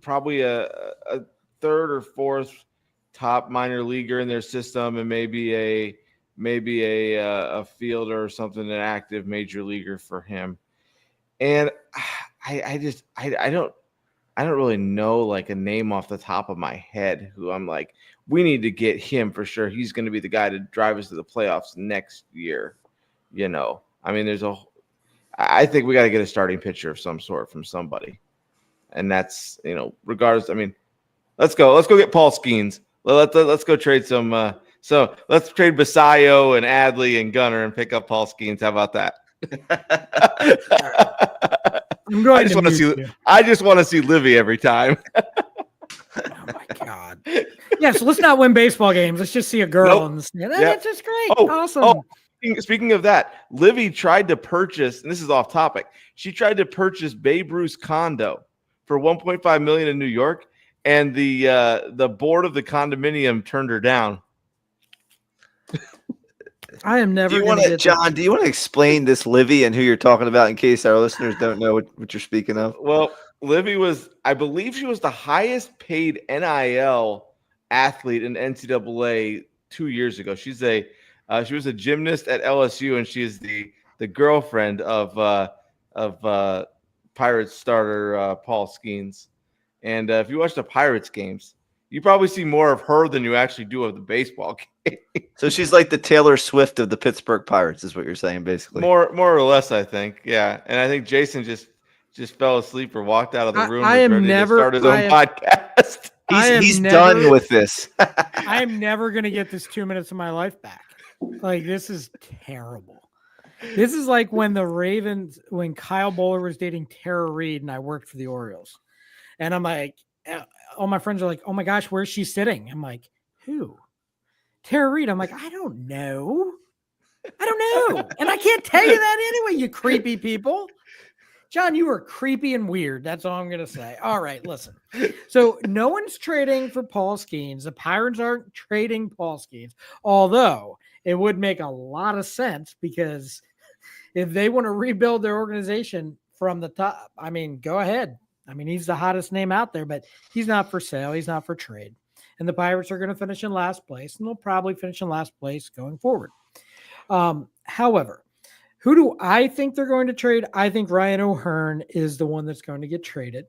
probably a third or fourth top minor leaguer in their system, and maybe a fielder or something, an active major leaguer for him. And I don't really know like a name off the top of my head who I'm like, we need to get him for sure. He's going to be the guy to drive us to the playoffs next year. I mean, I think we got to get a starting pitcher of some sort from somebody. And that's, regardless. I mean, let's go get Paul Skeens. Let's go trade some. So let's trade Basayo and Adley and Gunner and pick up Paul Skeens. How about that? I just want to see Livy every time.
Oh my God. Yeah. So let's not win baseball games. Let's just see a girl in the stand. That's just great. Awesome.
Speaking of that, Livy tried to purchase, and this is off topic. She tried to purchase Babe Ruth's condo for $1.5 million in New York, and the board of the condominium turned her down.
I am
Do
never
you
going
want
to
to,
get
John? Do you want to explain this Livy and who you're talking about in case our listeners don't know what you're speaking of?
Well, Livy was, I believe she was the highest paid NIL athlete in NCAA 2 years ago. She was a gymnast at LSU, and she is the girlfriend of Pirates starter Paul Skeens. And if you watch the Pirates games, you probably see more of her than you actually do of the baseball game.
So she's like the Taylor Swift of the Pittsburgh Pirates, is what you're saying, basically.
More or less, I think. Yeah, and I think Jason just fell asleep or walked out of the room.
I
Was
am
ready to start his own podcast.
He's done with this.
I am never going to get this 2 minutes of my life back. Like, this is terrible. This is like when when Kyle Bowler was dating Tara Reid and I worked for the Orioles. And I'm like, all my friends are like, oh my gosh, where's she sitting? I'm like, who? Tara Reid. I'm like, I don't know. And I can't tell you that anyway, you creepy people. John, you are creepy and weird. That's all I'm going to say. All right, listen. So no one's trading for Paul Skeens. The Pirates aren't trading Paul Skeens, although it would make a lot of sense because if they want to rebuild their organization from the top, I mean, go ahead. I mean, he's the hottest name out there, but he's not for sale. He's not for trade. And the Pirates are going to finish in last place, and they'll probably finish in last place going forward. However, who do I think they're going to trade? I think Ryan O'Hearn is the one that's going to get traded.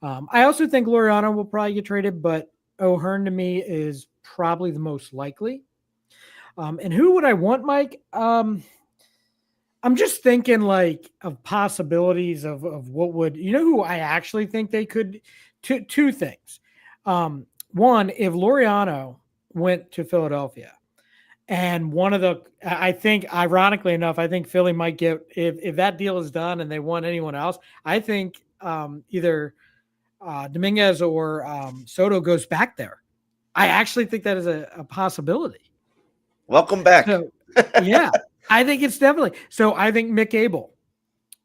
I also think Laureano will probably get traded, but O'Hearn to me is probably the most likely. And who would I want, Mike? I'm just thinking like of possibilities of what would, who I actually think they could, two things. One, if Laureano went to Philadelphia, and I think, ironically enough, I think Philly might get, if that deal is done and they want anyone else, I think either Dominguez or Soto goes back there. I actually think that is a possibility.
Welcome back.
So, yeah, I think it's definitely. So I think Mick Abel.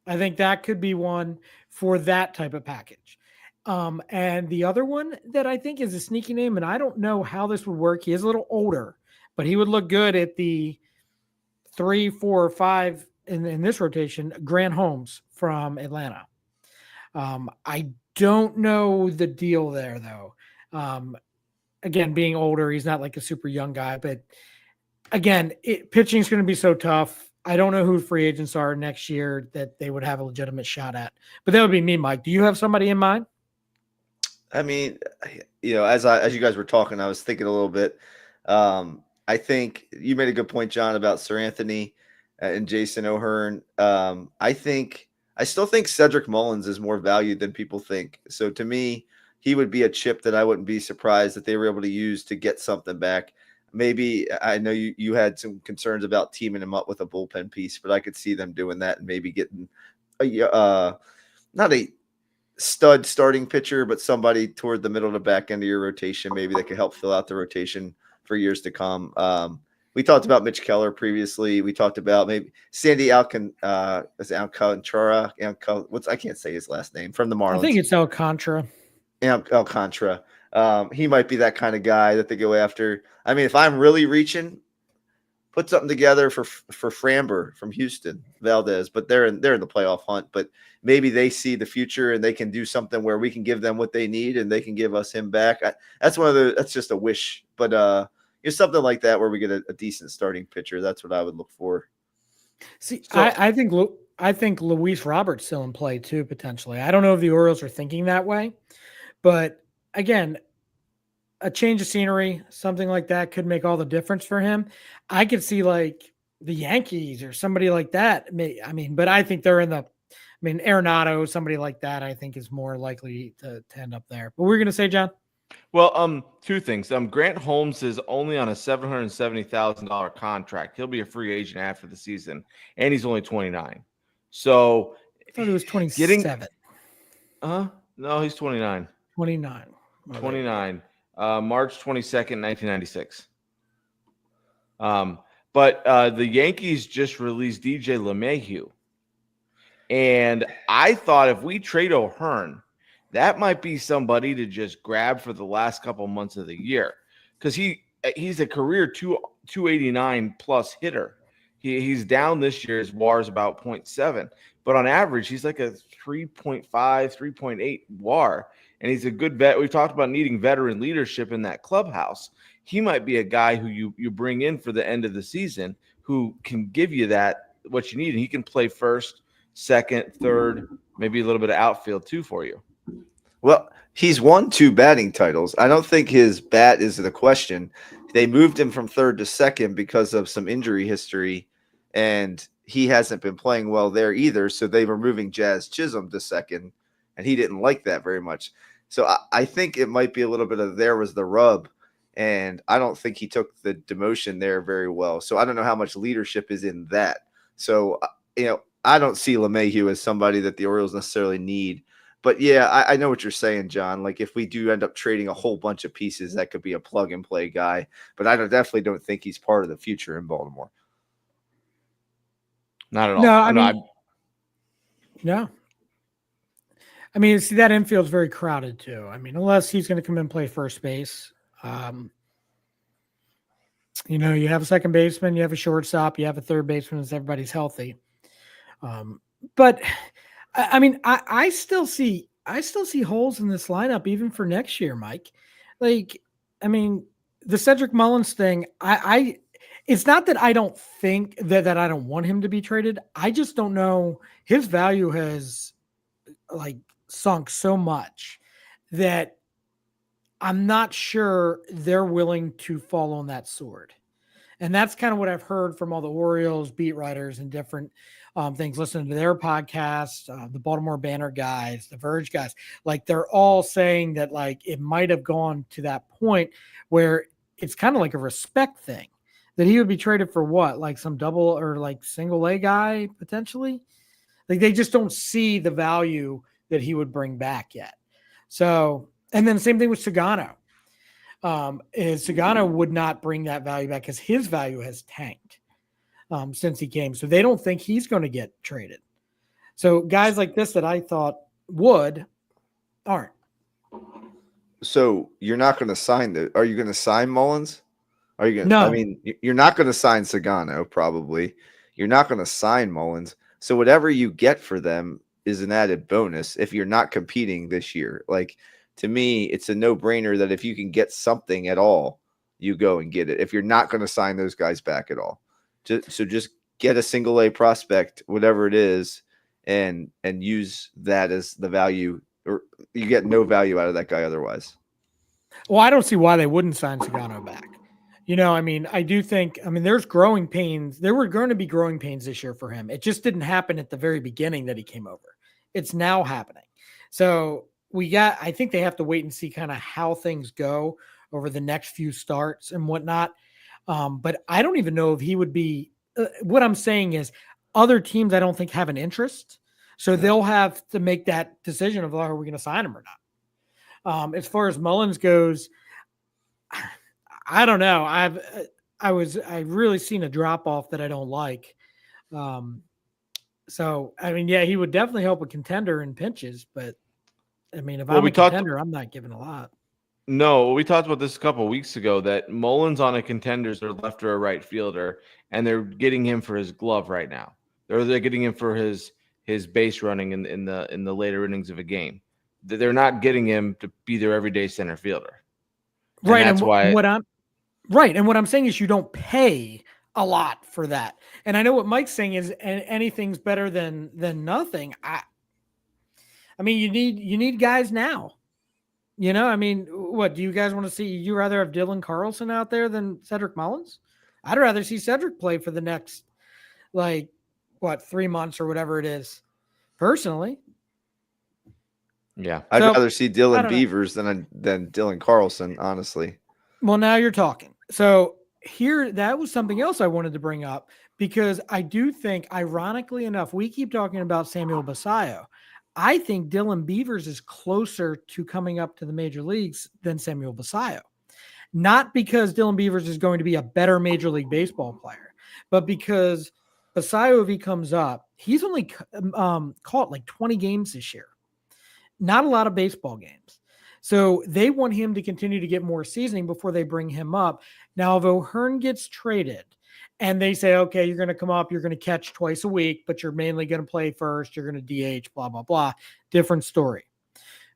I think that could be one for that type of package. And the other one that I think is a sneaky name, and I don't know how this would work. He is a little older, but he would look good at the 3, 4, or 5 in this rotation. Grant Holmes from Atlanta. I don't know the deal there, though. Again, being older, he's not like a super young guy, but again, pitching is going to be so tough. I don't know who free agents are next year that they would have a legitimate shot at, but that would be me, Mike. Do you have somebody in mind?
I mean, as you guys were talking, I was thinking a little bit. I think you made a good point, John, about Sir Anthony and Jason O'Hearn. I still think Cedric Mullins is more valued than people think. So to me, he would be a chip that I wouldn't be surprised that they were able to use to get something back. Maybe I know you had some concerns about teaming him up with a bullpen piece, but I could see them doing that and maybe getting not a stud starting pitcher, but somebody toward the middle to back end of your rotation, maybe that could help fill out the rotation for years to come. We talked about Mitch Keller previously. We talked about maybe Sandy Alcantara. I can't say his last name, from the Marlins.
I think it's Alcantara.
Alcantara. He might be that kind of guy that they go after. I mean, if I'm really reaching, put something together for Framber from Houston, Valdez, but they're in the playoff hunt. But maybe they see the future and they can do something where we can give them what they need and they can give us him back. That's just a wish, but something like that where we get a decent starting pitcher. That's what I would look for.
See, so, I think Luis Robert's still in play too, potentially. I don't know if the Orioles are thinking that way, but again, a change of scenery, something like that could make all the difference for him. I could see like the Yankees or somebody like that. But I think they're Arenado, somebody like that, I think is more likely to end up there. But we're going to say, John?
Well, two things. Grant Holmes is only on a $770,000 contract. He'll be a free agent after the season, and he's only 29. So
I thought he was 27.
No, he's 29.
29.
29. March 22nd, 1996. But the Yankees just released DJ LeMahieu. And I thought if we trade O'Hearn, that might be somebody to just grab for the last couple months of the year, because he's a career 289 plus hitter. He's down this year. His WAR is about 0.7, but on average, he's like a 3.5, 3.8 WAR. And he's a good vet. We've talked about needing veteran leadership in that clubhouse. He might be a guy who you bring in for the end of the season who can give you that, what you need. And he can play first, second, third, maybe a little bit of outfield too for you.
Well, he's won 2 batting titles. I don't think his bat is the question. They moved him from third to second because of some injury history, and he hasn't been playing well there either. So they were moving Jazz Chisholm to second, and he didn't like that very much. So I think it might be a little bit of there was the rub, and I don't think he took the demotion there very well. So I don't know how much leadership is in that. So, I don't see LeMahieu as somebody that the Orioles necessarily need. But, yeah, I know what you're saying, John. Like, if we do end up trading a whole bunch of pieces, that could be a plug-and-play guy. But I definitely don't think he's part of the future in Baltimore.
Not at all.
No, I mean, no. I mean, see, that infield's very crowded, too. I mean, unless he's going to come in and play first base. You have a second baseman, you have a shortstop, you have a third baseman as everybody's healthy. But I mean, I still see holes in this lineup even for next year, Mike. Like, I mean, the Cedric Mullins thing, it's not that I don't think that I don't want him to be traded. I just don't know. His value has sunk so much that I'm not sure they're willing to fall on that sword. And that's kind of what I've heard from all the Orioles beat writers and different things, listening to their podcasts, the Baltimore Banner guys, the Verge guys. Like, they're all saying that, like, it might have gone to that point where it's kind of like a respect thing, that he would be traded for what? Like some double or like single A guy potentially? Like, they just don't see the value that he would bring back yet. So, and then the same thing with Sagano. Sagano would not bring that value back because his value has tanked since he came. So they don't think he's going to get traded. So guys like this that I thought aren't.
So you're not going to sign are you going to sign Mullins? Are you going to?
No.
I mean, you're not going to sign Sagano, probably. You're not going to sign Mullins. So whatever you get for them is an added bonus if you're not competing this year. Like, to me, it's a no-brainer that if you can get something at all, you go and get it. If you're not going to sign those guys back at all, just get a single A prospect, whatever it is, and use that as the value, or you get no value out of that guy otherwise.
Well, I don't see why they wouldn't sign Sagano back. I mean, I do think, there's growing pains. There were going to be growing pains this year for him. It just didn't happen at the very beginning that he came over. It's now happening. So I think they have to wait and see kind of how things go over the next few starts and whatnot. But I don't even know if he would be, what I'm saying is other teams I don't think have an interest. So they'll have to make that decision of, are we going to sign him or not? As far as Mullins goes, I don't know. I've really seen a drop off that I don't like. So, he would definitely help a contender in pinches, but if I'm a contender, I'm not giving a lot.
No, we talked about this a couple of weeks ago that Mullins on a contender's their left or a right fielder, and they're getting him for his glove right now. They're getting him for his base running in the later innings of a game. They're not getting him to be their everyday center fielder. And
right.
That's why
And what I'm saying is you don't pay a lot for that. And I know what Mike's saying is anything's better than nothing. You need guys now. What do you guys want to see? You rather have Dylan Carlson out there than Cedric Mullins? I'd rather see Cedric play for the next, 3 months or whatever it is, personally.
Yeah, I'd rather see Dylan Beavers than Dylan Carlson, honestly.
Well, now you're talking. So that was something else I wanted to bring up, because I do think, ironically enough, we keep talking about Samuel Basallo. I think Dylan Beavers is closer to coming up to the major leagues than Samuel Basallo. Not because Dylan Beavers is going to be a better Major League Baseball player, but because Basallo, if he comes up, he's only caught 20 games this year. Not a lot of baseball games. So they want him to continue to get more seasoning before they bring him up. Now, if O'Hearn gets traded and they say, okay, you're going to come up, you're going to catch twice a week, but you're mainly going to play first, you're going to DH, blah, blah, blah, different story.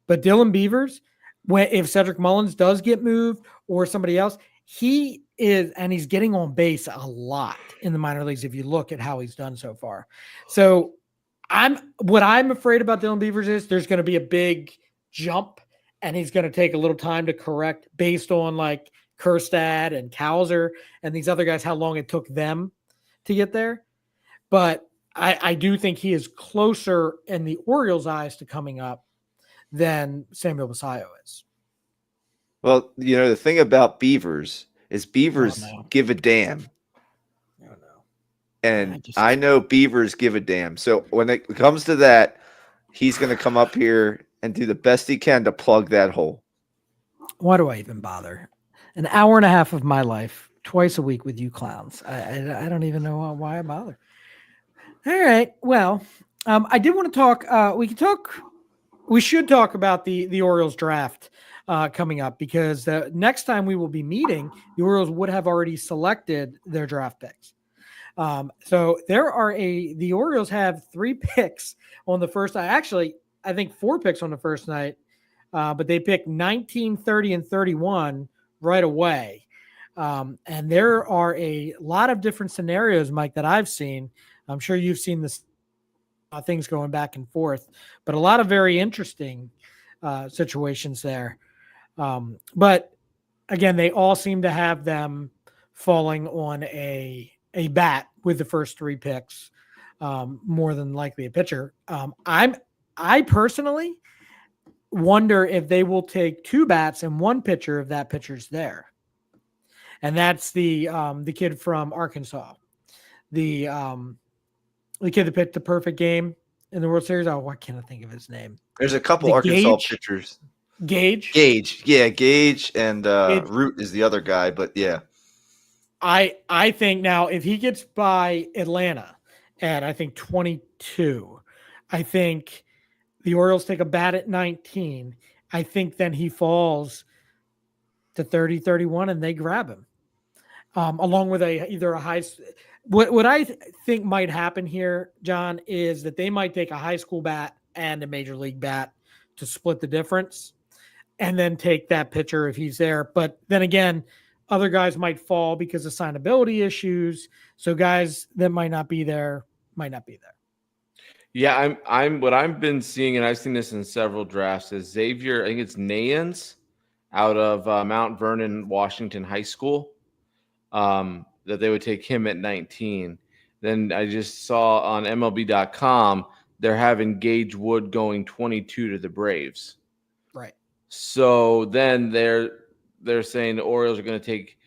But Dylan Beavers, if Cedric Mullins does get moved or somebody else, he is, and he's getting on base a lot in the minor leagues if you look at how he's done so far. So what I'm afraid about Dylan Beavers is there's going to be a big jump and he's going to take a little time to correct based on like Kerstad and Cowser and these other guys, how long it took them to get there. But I do think he is closer in the Orioles' eyes to coming up than Samuel Basayo is.
Well, the thing about Beavers is Beavers give a damn.
Oh, no.
And I know Beavers give a damn. So when it comes to that, he's going to come up here and do the best he can to plug that hole.
Why do I even bother? An hour and a half of my life, twice a week with you clowns. I don't even know why I bother. All right. Well, I did want to talk. We should talk about the Orioles draft coming up, because the next time we will be meeting, the Orioles would have already selected their draft picks. So the Orioles have 3 picks on the first night. Actually, I think 4 picks on the first night, but they picked 19, 30, and 31 right away. And there are a lot of different scenarios, Mike, that I've seen. I'm sure you've seen this things going back and forth, but a lot of very interesting situations there. But again, they all seem to have them falling on a bat with the first 3 picks, more than likely a pitcher. I personally wonder if they will take 2 bats and 1 pitcher if that pitcher's there. And that's the kid from Arkansas, the kid that pitched the perfect game in the World Series. Oh, why can't I think of his name?
There's a couple Arkansas pitchers.
Gage,
yeah, Gage, and Root is the other guy, but yeah.
I think now if he gets by Atlanta at I think 22, I think the Orioles take a bat at 19. I think then he falls to 30, 31, and they grab him. Along with either a high. What I think might happen here, John, is that they might take a high school bat and a major league bat to split the difference, and then take that pitcher if he's there. But then again, other guys might fall because of signability issues. So guys that might not be there might not be there.
Yeah, I'm what I've been seeing, and I've seen this in several drafts, is Xavier, I think it's Nayans out of Mount Vernon, Washington High School, that they would take him at 19. Then I just saw on MLB.com they're having Gage Wood going 22 to the Braves.
Right.
So then they're saying the Orioles are going to take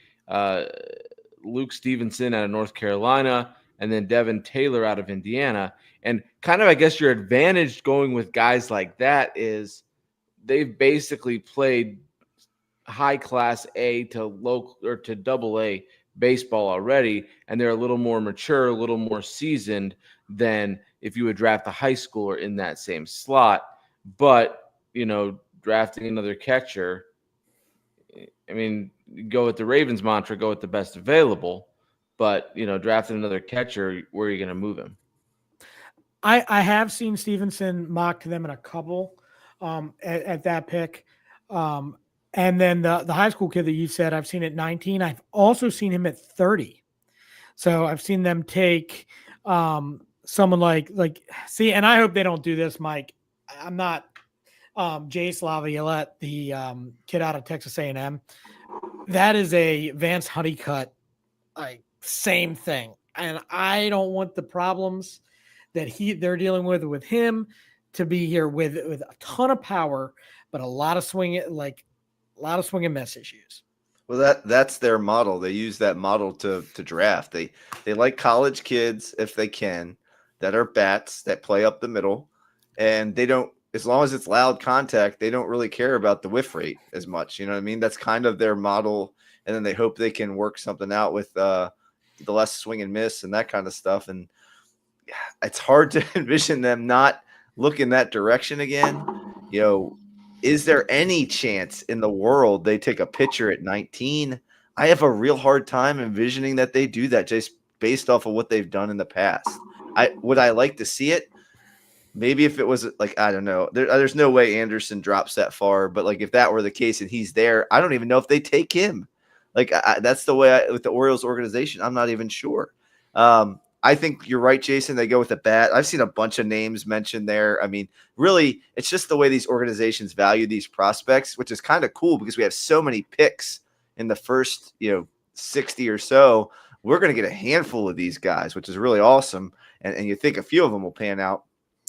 Luke Stevenson out of North Carolina and then Devin Taylor out of Indiana. And kind of, I guess, your advantage going with guys like that is they've basically played high class A to local or to double A baseball already, and they're a little more mature, a little more seasoned than if you would draft a high schooler in that same slot. But, drafting another catcher, I mean, go with the Ravens mantra, go with the best available. But, drafting another catcher, where are you going to move him?
I have seen Stevenson mocked to them in a couple at that pick. And then the high school kid that you said, I've seen at 19. I've also seen him at 30. So I've seen them take someone like see, and I hope they don't do this, Mike. I'm not Jace Laviolette, the kid out of Texas A&M. That is a Vance Honeycutt, like same thing. And I don't want the problems that they're dealing with him to be here with a ton of power, but a lot of swing and miss issues.
Well, that's their model. They use that model to draft. They like college kids, if they can, that are bats that play up the middle, and they don't, as long as it's loud contact, they don't really care about the whiff rate as much. You know what I mean? That's kind of their model, and then they hope they can work something out with the less swing and miss and that kind of stuff. And it's hard to envision them not look in that direction again. Is there any chance in the world they take a pitcher at 19? I have a real hard time envisioning that they do that just based off of what they've done in the past. Would I like to see it? Maybe if it was like, I don't know, there's no way Anderson drops that far, but like if that were the case and he's there, I don't even know if they take him. Like that's the way with the Orioles organization. I'm not even sure. I think you're right, Jason. They go with a bat. I've seen a bunch of names mentioned there. I mean, really, it's just the way these organizations value these prospects, which is kind of cool because we have so many picks in the first, 60 or so. We're going to get a handful of these guys, which is really awesome. And you think a few of them will pan out.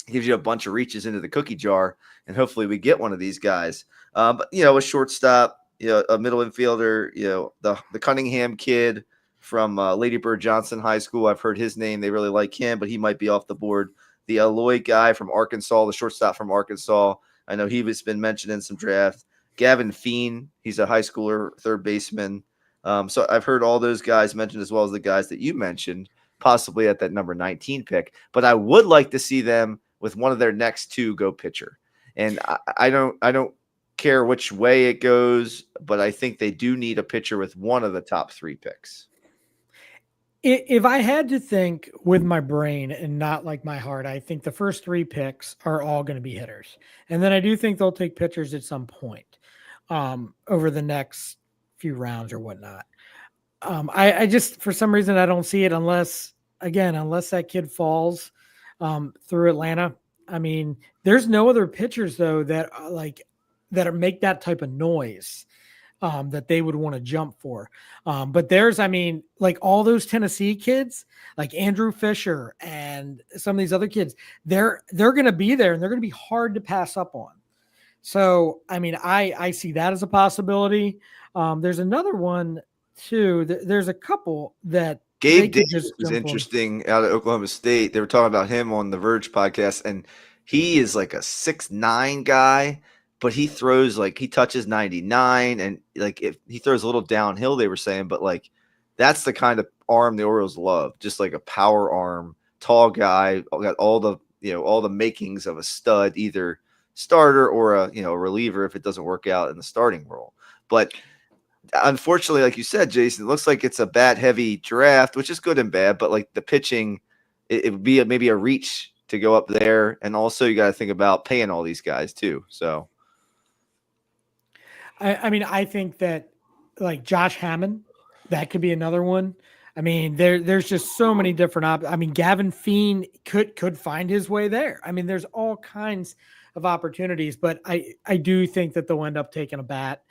It gives you a bunch of reaches into the cookie jar, and hopefully we get one of these guys. But a shortstop, a middle infielder, the Cunningham kid from Lady Bird Johnson High School. I've heard his name. They really like him, but he might be off the board. The Alloy guy from Arkansas, the shortstop from Arkansas. I know he has been mentioned in some drafts. Gavin Feen, he's a high schooler, third baseman. So I've heard all those guys mentioned as well as the guys that you mentioned, possibly at that number 19 pick. But I would like to see them with one of their next two go pitcher. And I don't care which way it goes, but I think they do need a pitcher with one of the top 3 picks.
If I had to think with my brain and not like my heart, I think the first 3 picks are all going to be hitters. And then I do think they'll take pitchers at some point over the next few rounds or whatnot. I just, for some reason, I don't see it unless that kid falls through Atlanta. I mean, there's no other pitchers though that make that type of noise that they would want to jump for. But there's, like all those Tennessee kids, like Andrew Fisher and some of these other kids, they're going to be there and they're going to be hard to pass up on. So, I see that as a possibility. There's another one too. There's a couple that
Gabe Davis was interesting out of Oklahoma State. They were talking about him on the Verge podcast, and he is like a 6'9" guy, but he throws he touches 99, and if he throws a little downhill, they were saying, but that's the kind of arm the Orioles love, just like a power arm, tall guy, got all the makings of a stud, either starter or a reliever if it doesn't work out in the starting role. But unfortunately, like you said, Jason, it looks like it's a bat-heavy draft, which is good and bad. But the pitching, it would be maybe a reach to go up there, and also you got to think about paying all these guys too. So,
I think that Josh Hammond, that could be another one. There's just so many different options. Gavin Feen could find his way there. There's all kinds of opportunities, but I do think that they'll end up taking a bat.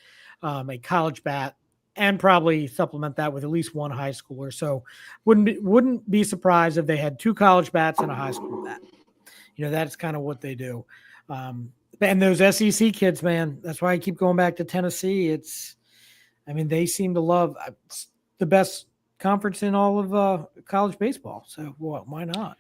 A college bat, and probably supplement that with at least one high schooler. So wouldn't be surprised if they had 2 college bats and a high school bat. That's kind of what they do. And those SEC kids, man, that's why I keep going back to Tennessee. They seem to love the best conference in all of college baseball. So why not?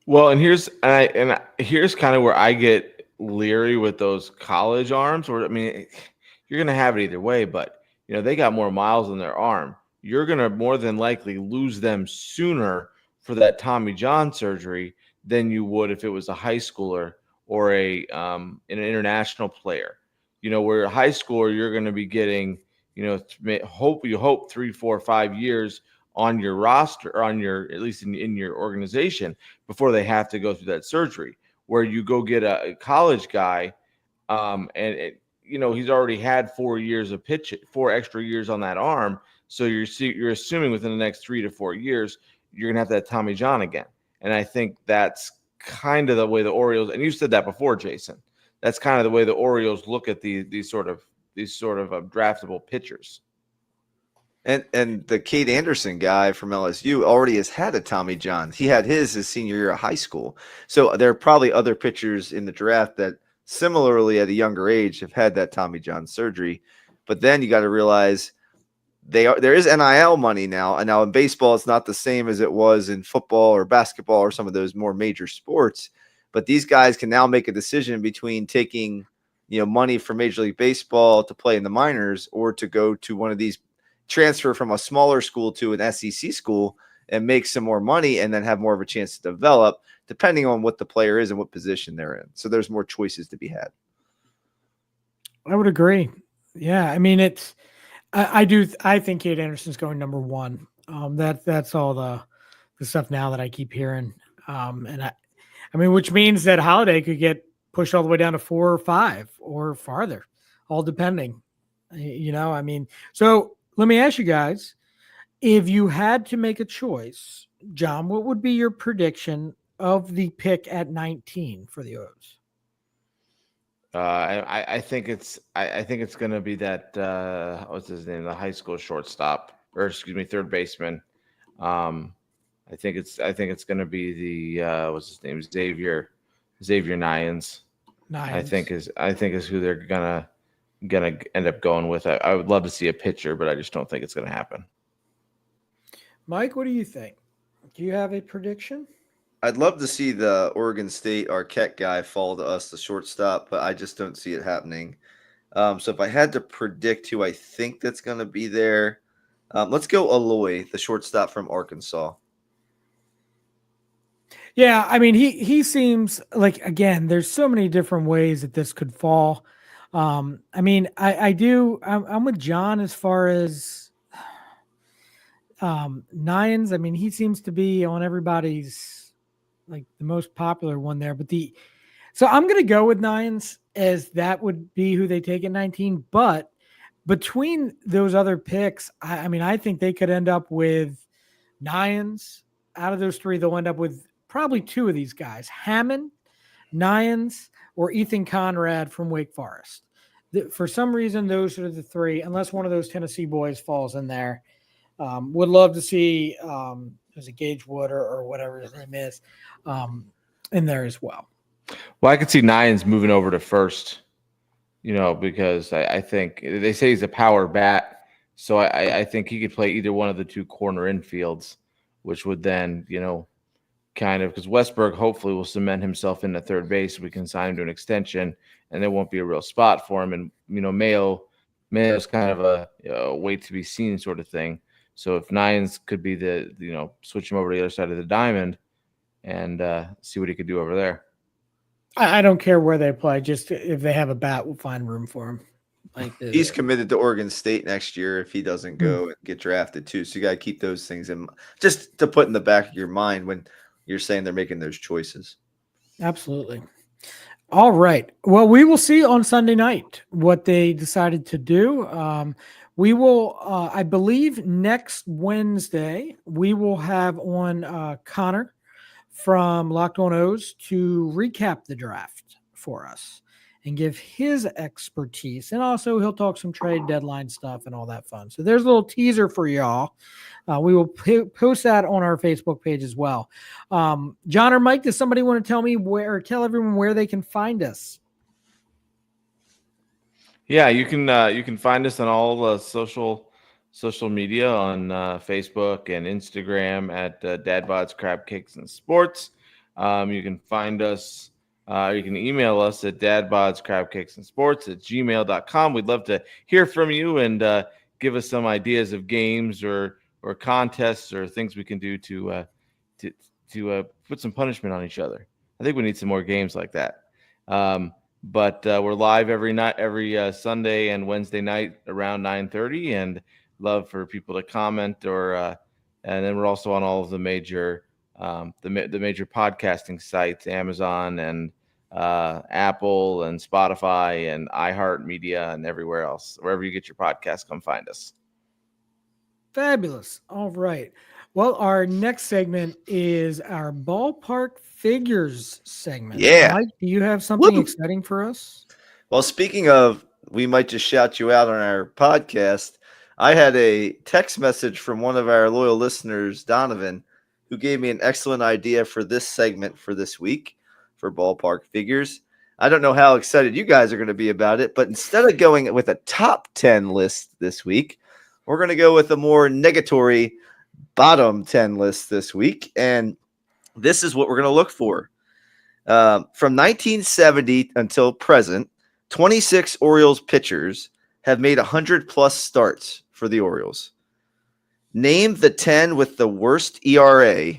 Well, and here's kind of where I get leery with those college arms. You're going to have it either way, but they got more miles in their arm. You're going to more than likely lose them sooner for that Tommy John surgery than you would if it was a high schooler or an international player. Where a high schooler, you're going to be getting, hope 3, 4, 5 years on your roster, or at least in your organization before they have to go through that surgery. Where you go get a college guy, he's already had 4 years of 4 extra years on that arm. So you're assuming within the next 3 to 4 years, you're going to have that Tommy John again. And I think that's kind of the way the Orioles, and you said that before, Jason, that's kind of the way the Orioles look at these sort of draftable pitchers.
And the Cade Anderson guy from LSU already has had a Tommy John. He had his senior year of high school. So there are probably other pitchers in the draft that similarly at a younger age have had that Tommy John surgery. But then you got to realize there is NIL money now. And now in baseball, it's not the same as it was in football or basketball or some of those more major sports. But these guys can now make a decision between taking, money from Major League Baseball to play in the minors, or to go to one of these, transfer from a smaller school to an SEC school and make some more money and then have more of a chance to develop, depending on what the player is and what position they're in. So there's more choices to be had.
I would agree. Yeah. I do. I think Kate Anderson's going number one. That's all the stuff now that I keep hearing. And I mean, which means that Holiday could get pushed all the way down to 4 or 5 or farther, all depending. I mean, so let me ask you guys, if you had to make a choice, John, what would be your prediction of the pick at 19 for the O's?
I think it's going to be that what's his name, the high school shortstop, or excuse me, third baseman. I think it's going to be the what's his name, Xavier Nyans. I think is who they're gonna end up going with. I would love to see a pitcher, but I just don't think it's going to happen.
Mike, what do you think? Do you have a prediction?
I'd love to see the Oregon State Arquette guy fall to us, the shortstop, but I just don't see it happening. So if I had to predict who I think that's going to be there, let's go Aloy, the shortstop from Arkansas.
Yeah, I mean, he seems like, again, there's so many different ways that this could fall. I mean, I'm with John as far as Nyans. I mean, he seems to be on everybody's like the most popular one there, so I'm going to go with Nyans as that would be who they take at 19. But between those other picks, I mean, I think they could end up with Nyans. Out of those three, they'll end up with probably 2 of these guys: Hammond, Nyans, or Ethan Conrad from Wake Forest. For some reason, those are the 3, unless one of those Tennessee boys falls in there. Would love to see was it Gage Wood or whatever his name is in there as well.
Well, I could see Nyans moving over to first, because I think they say he's a power bat. So I think he could play either one of the 2 corner infields, which would then, kind of, because Westberg hopefully will cement himself into third base. We can sign him to an extension, and there won't be a real spot for him. And, Mayo's kind of a wait to be seen sort of thing. So if Nyans could be switch him over to the other side of the diamond and see what he could do over there.
I don't care where they play. Just if they have a bat, we'll find room for him.
He's committed to Oregon State next year if he doesn't go and get drafted too. So you got to keep those things in, just to put in the back of your mind when you're saying they're making those choices.
Absolutely. All right. Well, we will see on Sunday night what they decided to do. We will, I believe, next Wednesday, we will have on Connor from Locked On O's to recap the draft for us and give his expertise. And also he'll talk some trade deadline stuff and all that fun. So there's a little teaser for y'all. We will post that on our Facebook page as well. John or Mike, does somebody want to tell everyone where they can find us?
Yeah, you can find us on all social media on Facebook and Instagram at Dad Bods Crab Cakes and Sports. You can find us. You can email us at dadbodscrabcakesandsports@gmail.com. We'd love to hear from you and give us some ideas of games or contests or things we can do to put some punishment on each other. I think we need some more games like that. But we're live every Sunday and Wednesday night around 9:30, and love for people to comment and then we're also on all of the major major podcasting sites, Amazon and Apple and Spotify and iHeartMedia and everywhere else. Wherever you get your podcast, come find us.
Fabulous. All right. Well, our next segment is our ballpark figures segment.
Yeah.
Mike, do you have something exciting for us?
Well, speaking of, we might just shout you out on our podcast. I had a text message from one of our loyal listeners, Donovan, who gave me an excellent idea for this segment for this week for ballpark figures. I don't know how excited you guys are going to be about it, but instead of going with a top 10 list this week, we're going to go with a more negatory bottom 10 list this week. And this is what we're going to look for. From 1970 until present, 26 Orioles pitchers have made 100-plus starts for the Orioles. Name the 10 with the worst ERA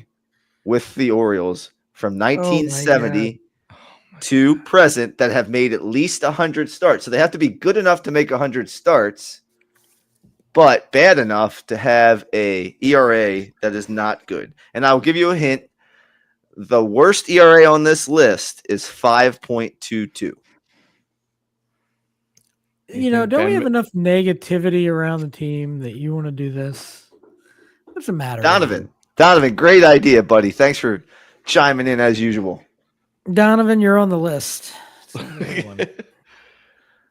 with the Orioles from 1970 to present that have made at least 100 starts. So they have to be good enough to make 100 starts. but bad enough to have a ERA that is not good. And I'll give you a hint. The worst ERA on this list is 5.22.
Don't we have enough negativity around the team that you want to do this? What's the matter?
Donovan, great idea, buddy. Thanks for chiming in as usual.
Donovan, you're on the list.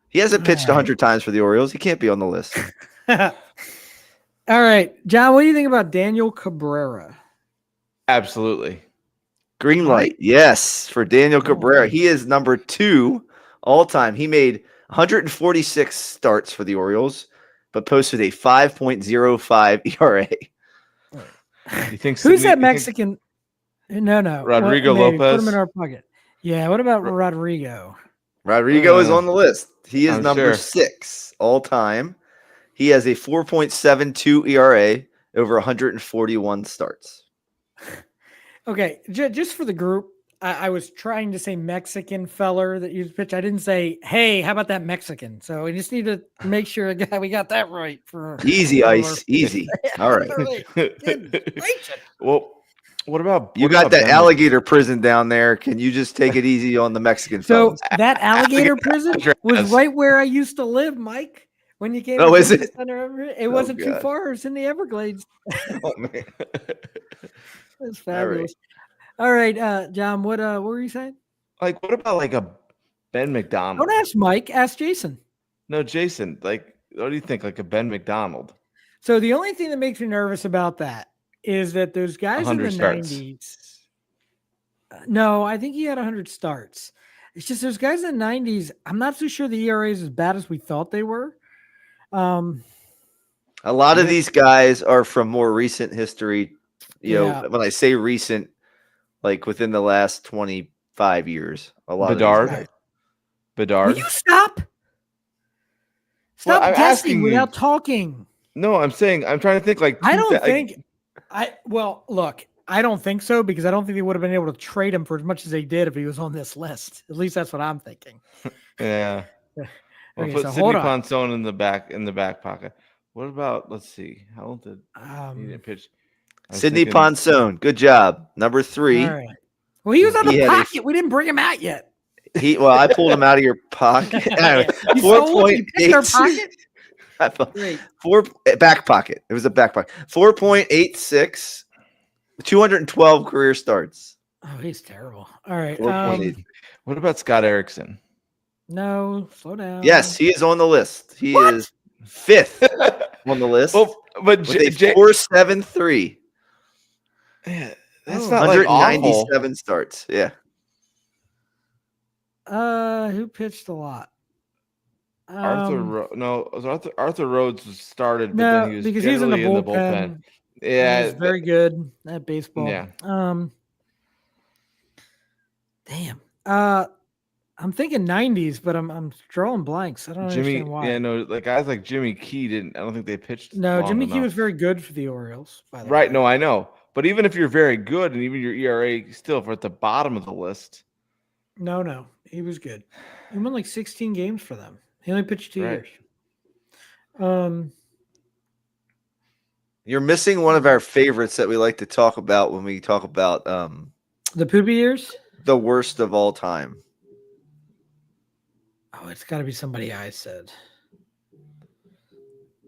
He hasn't pitched 100 times for the Orioles. He can't be on the list.
All right. John, what do you think about Daniel Cabrera?
Absolutely.
Green light. Yes, for Daniel Cabrera. He is number 2 all time. He made 146 starts for the Orioles, but posted a 5.05 ERA.
You think
Who's that Mexican? No.
Rodrigo Lopez.
Put him in our pocket. Yeah. What about Rodrigo?
Rodrigo is on the list. He is
I'm
number
sure.
6 all time. He has a 4.72 ERA over 141 starts.
Okay, just for the group, I was trying to say Mexican feller that used pitch. I didn't say, hey, how about that Mexican? So we just need to make sure we got that right.
Easy, Ice. Easy. All right.
Well, what about
you got that alligator prison down there? Can you just take it easy on the Mexican
So
fellas?
that alligator prison was right where I used to live, Mike. When you came
Oh,
to
is
the
it?
center, it wasn't too
God.
far. It's in the Everglades.
Oh, man.
That's fabulous. All right, John, what were you saying?
Like, what about like a Ben McDonald?
Don't ask Mike, ask Jason.
No, Jason, like, what do you think? Like a Ben McDonald?
So the only thing that makes me nervous about that is that those guys in the
100 starts.
90s. No, I think he had 100 starts. It's just those guys in the 90s. I'm not so sure the ERA is as bad as we thought they were.
A lot of these guys are from more recent history. You know, when I say recent, like within the last 25 years, a lot
Bedard.
of these guys.
Will you stop? Stop
I'm
guessing
asking
without
you.
talking.
No, I'm trying to think like
I don't think look, I don't think so because I don't think they would have been able to trade him for as much as they did if he was on this list. At least that's what I'm thinking.
Yeah. We'll
Okay,
put
so
Sidney
hold on.
Ponson in the back pocket. What about, let's see, how old did he didn't pitch?
Sidney Ponson, good job. Number 3.
All right. Well, he was on
He
the
had
pocket. We didn't bring him out yet.
I pulled him out of your pocket. Anyway,
You sold? You picked our pocket? Great.
Back pocket. It was a back pocket. 4.86, 212 career starts.
Oh, he's terrible. All right.
4.8.
What about Scott Erickson?
No, slow down.
Yes, he is on the list. He is 5th on the list.
Well, but
with a 4.73.
Yeah, that's not like
197 starts. Yeah.
Who pitched a lot?
Arthur Rhodes was started, but
No,
then he was
because he was in the
generally
bullpen.
Yeah,
He's very good at baseball.
Yeah.
Damn. I'm thinking 90s, but I'm drawing blanks. I don't understand why.
Yeah, no, like guys like Jimmy Key didn't. I don't think they pitched.
No,
long
Jimmy Key
enough.
was very good for the Orioles. By the way.
Right. No, I know. But even if you're very good, and even your ERA still, if we're at the bottom of the list.
No, he was good. He won like 16 games for them. He only pitched 2 years.
You're missing one of our favorites that we like to talk about when we talk about
the poopy years.
The worst of all time.
Oh, it's got to be somebody I said.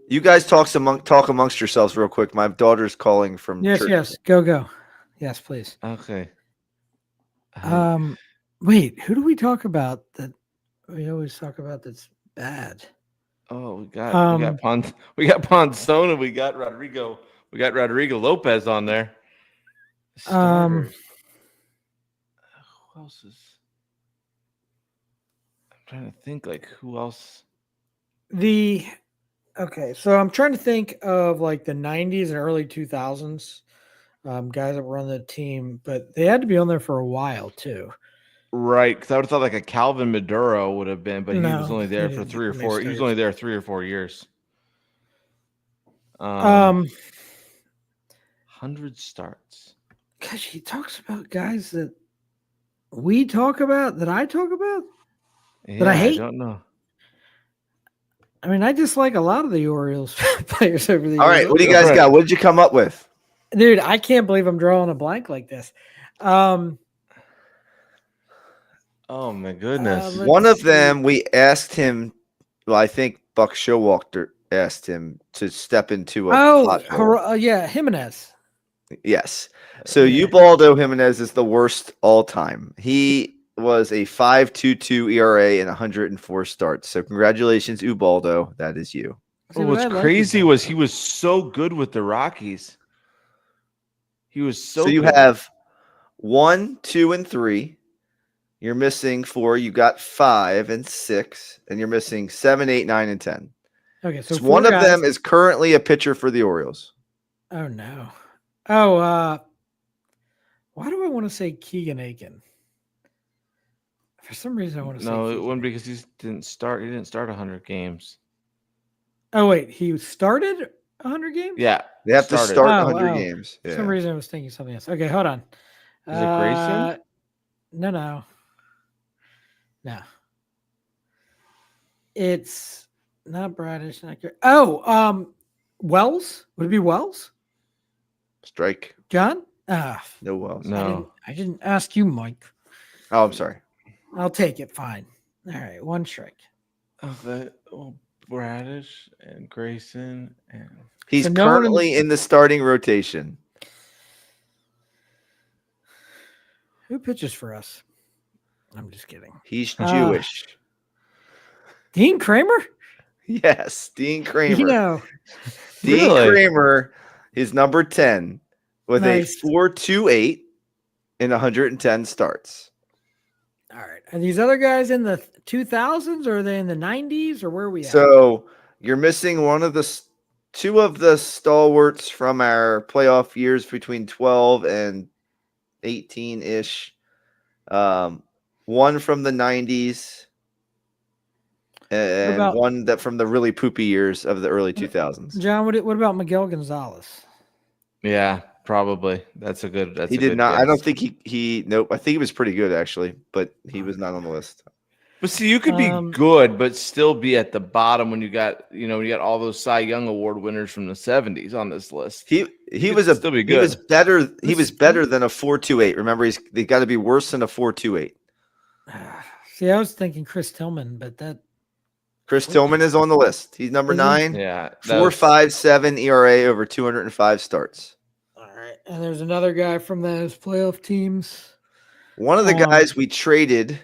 You guys talk amongst yourselves real quick. My daughter's calling from
Yes,
church.
yes. Go. Yes, please.
Okay.
Wait, who do we talk about that we always talk about that's bad?
Oh, we got Ponson, and we got Rodrigo. We got Rodrigo Lopez on there. Starter. Who else is? I'm trying to think like who else.
Okay, so I'm trying to think of like the 90s and early 2000s guys that were on the team, but they had to be on there for a while too.
Right, because I would have thought like a Calvin Maduro would have been, but he was only there for 3 or 4. He was only there 3 or 4 years. 100 starts.
Gosh, he talks about guys that we talk about, that I talk about, that I hate.
I don't know.
I mean, I dislike a lot of the Orioles players over the years.
All right, what do you
Go
guys
for it.
got? What did you come up with?
Dude, I can't believe I'm drawing a blank like this.
Oh my goodness.
let's
One of
see.
them, we asked him. Well, I think Buck Showalter asked him to step into a pothole.
Yeah, Jimenez.
Yes. So
Yeah.
Ubaldo Jimenez is the worst all time. He was a 5.22 ERA and 104 starts. So congratulations, Ubaldo. That is you.
See,
Well,
but
what's
I like
crazy
Ubaldo.
was he was so good with the Rockies. He was so
So you
good.
have 1, 2, and 3. You're missing 4. You got 5 and 6, and you're missing 7, 8, 9, and 10.
Okay, so
So one
four
of them
guys.
is currently a pitcher for the Orioles.
Oh no. Oh, why do I want to say Keegan Aiken? For some reason, I want to say
No, it
Keegan
wasn't
Aiken.
because he didn't start. He didn't start 100 games.
Oh wait, he started 100 games.
They have to
Started.
start
Oh,
100
wow.
games.
For some
Yeah.
reason, I was thinking something else. Okay, hold on.
Is it Grayson?
No. It's not Bradish. Not good. Oh, Wells. Would it be Wells?
Strike.
John?
No Wells.
No.
I didn't ask you, Mike.
Oh, I'm sorry.
I'll take it. Fine. All right, one strike.
Bradish and Grayson and
He's
So no one in-
currently in the starting rotation.
Who pitches for us? I'm just kidding.
He's
Ah.
Jewish.
Dean Kramer?
Yes, Dean Kramer.
You know,
Dean
Really?
Kramer is number 10 with
Nice.
a 4.28 and 110 starts.
all right. Are these other guys in the 2000s or are they in the 90s or where are we at?
So you're missing two of the stalwarts from our playoff years between 12 and 18-ish. One from the 90s and
about-
one that from the really poopy years of the early 2000s.
John, what about Miguel Gonzalez?
yeah, probably. That's a good.
He did not. I don't think he. Nope. I think he was pretty good actually, but he was not on the list.
But see, you could be good, but still be at the bottom when you got all those Cy Young Award winners from the 70s on this list.
He
could
was
still be
he was
good.
better. He was better than a 4.28. Remember, they got to be worse than a 4.28.
See, I was thinking Chris Tillman, but that
Chris Tillman is on the list. He's number
Is he?
9.
Yeah,
4.57 ERA over 205 starts.
all right. And there's another guy from those playoff teams.
One of the guys we traded,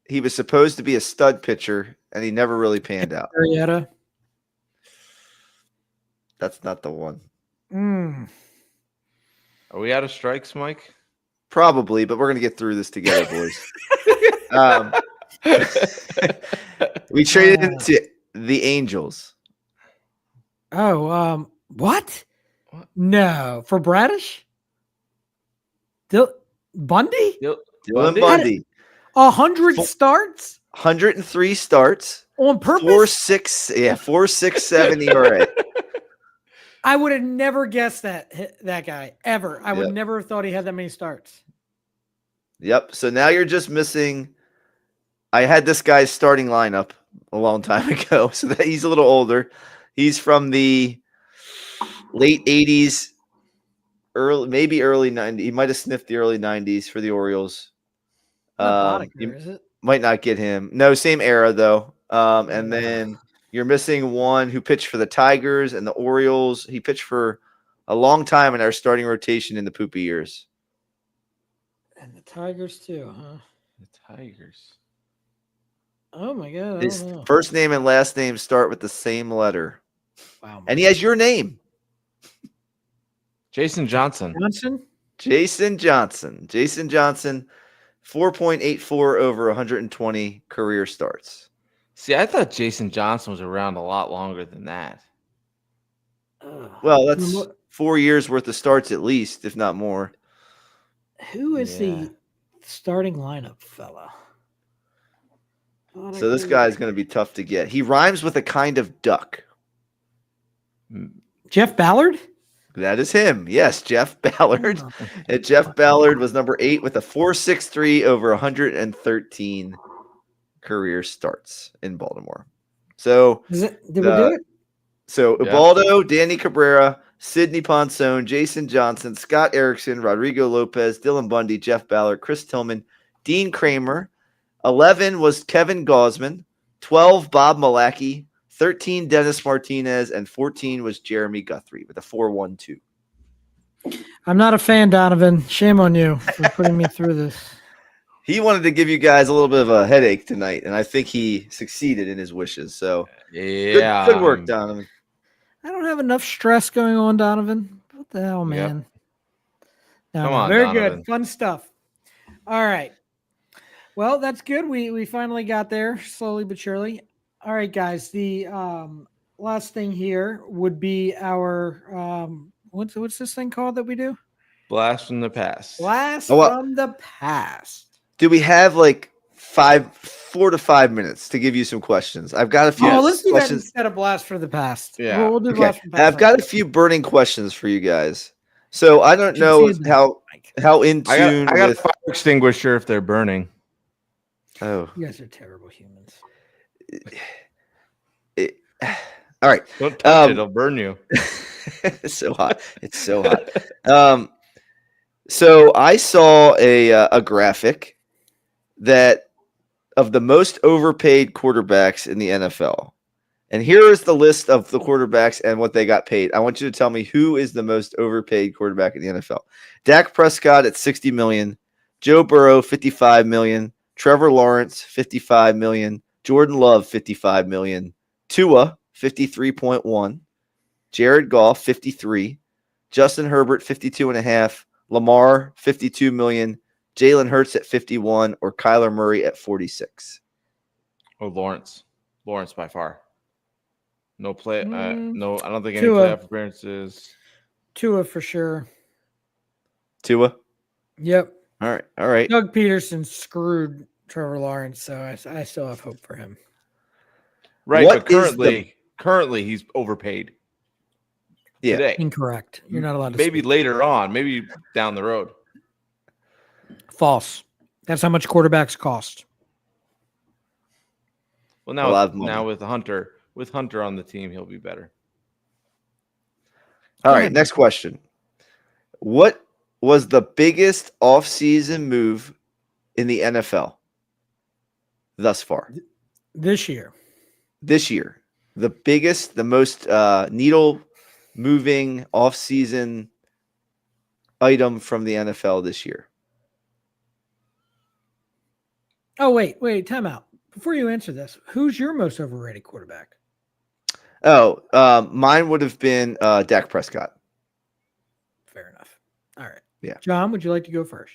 he was supposed to be a stud pitcher, and he never really panned out.
Arrieta.
That's not the one.
Are we out of strikes, Mike?
Probably, but we're going to get through this together, boys. We traded him to the Angels.
Oh, what?
What?
No, for Bradish? Bundy?
Dylan Bundy.
100 starts
103 starts.
on purpose?
4.67 ERA.
I would have never guessed that guy ever. I would
Yep.
never have thought he had that many starts.
Yep. So now you're just missing. I had this guy's starting lineup a long time ago, so that he's a little older. He's from the late 80s, maybe early 90s. He might have sniffed the early 90s for the Orioles.
Not
You
Boddicker, is it?
might not get him. No, same era though. And then you're missing one who pitched for the Tigers and the Orioles. He pitched for a long time in our starting rotation in the poopy years.
And the Tigers too, huh?
The Tigers.
Oh my god! I
His
don't know.
first name and last name start with the same letter.
Wow.
And he has your name.
Jason Johnson.
Johnson.
Jason Johnson. Jason Johnson, 4.84 over 120 career starts.
See, I thought Jason Johnson was around a lot longer than that.
Well, that's 4 years worth of starts at least, if not more.
Who is
Yeah.
the starting lineup fella?
So this guy's going to be tough to get. He rhymes with a kind of duck.
Jeff Ballard.
That is him. Yes, Jeff Ballard.
Oh,
And Jeff Ballard was number 8 with a 4.63 over 113 career starts in Baltimore. So
Did we do it?
So
Yeah.
Ubaldo, Danny Cabrera, Sidney Ponson, Jason Johnson, Scott Erickson, Rodrigo Lopez, Dylan Bundy, Jeff Ballard, Chris Tillman, Dean Kramer. 11 was Kevin Gaussman. 12, Bob Malacki. 13, Dennis Martinez. And 14 was Jeremy Guthrie with a 4-1-2.
I'm not a fan, Donovan. Shame on you for putting me through this.
He wanted to give you guys a little bit of a headache tonight, and I think he succeeded in his wishes. So
Yeah.
good work, Donovan.
I don't have enough stress going on, Donovan. What the hell,
Yep.
man? No,
Come
no,
on,
very
Donovan.
good. Fun stuff. All right. Well, that's good. We finally got there, slowly but surely. All right, guys. The last thing here would be our what's this thing called that we do?
Blast from the past.
Blast
Oh, well.
from the past.
Do we have like 4 to 5 minutes to give you some questions? I've got a few
Oh, let's do that
questions.
instead of blast for the past.
Yeah.
We'll do
Okay,
blast from the past.
I've got a few burning questions for you guys. So I don't know how in
I
tune
got a
with.
fire extinguisher if they're burning.
Oh,
You guys are terrible humans.
all right.
Don't touch it; it'll burn you.
It's so hot. It's so hot. So I saw a graphic that of the most overpaid quarterbacks in the NFL. And here is the list of the quarterbacks and what they got paid. I want you to tell me who is the most overpaid quarterback in the NFL. Dak Prescott at $60 million, Joe Burrow $55 million, Trevor Lawrence $55 million, Jordan Love $55 million, Tua $53.1, Jared Goff $53, Justin Herbert $52.5, Lamar $52 million, Jalen Hurts at $51, or Kyler Murray at $46.
Oh, Lawrence by far. No play. No, I don't think any
Tua.
playoff appearances.
Tua for sure.
Tua.
Yep.
All right.
Doug Peterson screwed Trevor Lawrence, so I still have hope for him.
Right,
What
but
is
currently he's overpaid.
Yeah.
Today.
Incorrect. You're not allowed to
Maybe
speak.
later on, maybe down the road.
False. That's how much quarterbacks cost.
Well,
A lot of money.
now with Hunter on the team, he'll be better.
All
Go
right,
ahead.
next question. What was the biggest offseason move in the NFL thus far?
This year.
This year. The biggest, the most needle-moving offseason item from the NFL this year.
Oh, wait, time out. Before you answer this, who's your most overrated quarterback?
Oh, mine would have been Dak Prescott.
Fair enough. All right.
Yeah.
John, would you like to go first?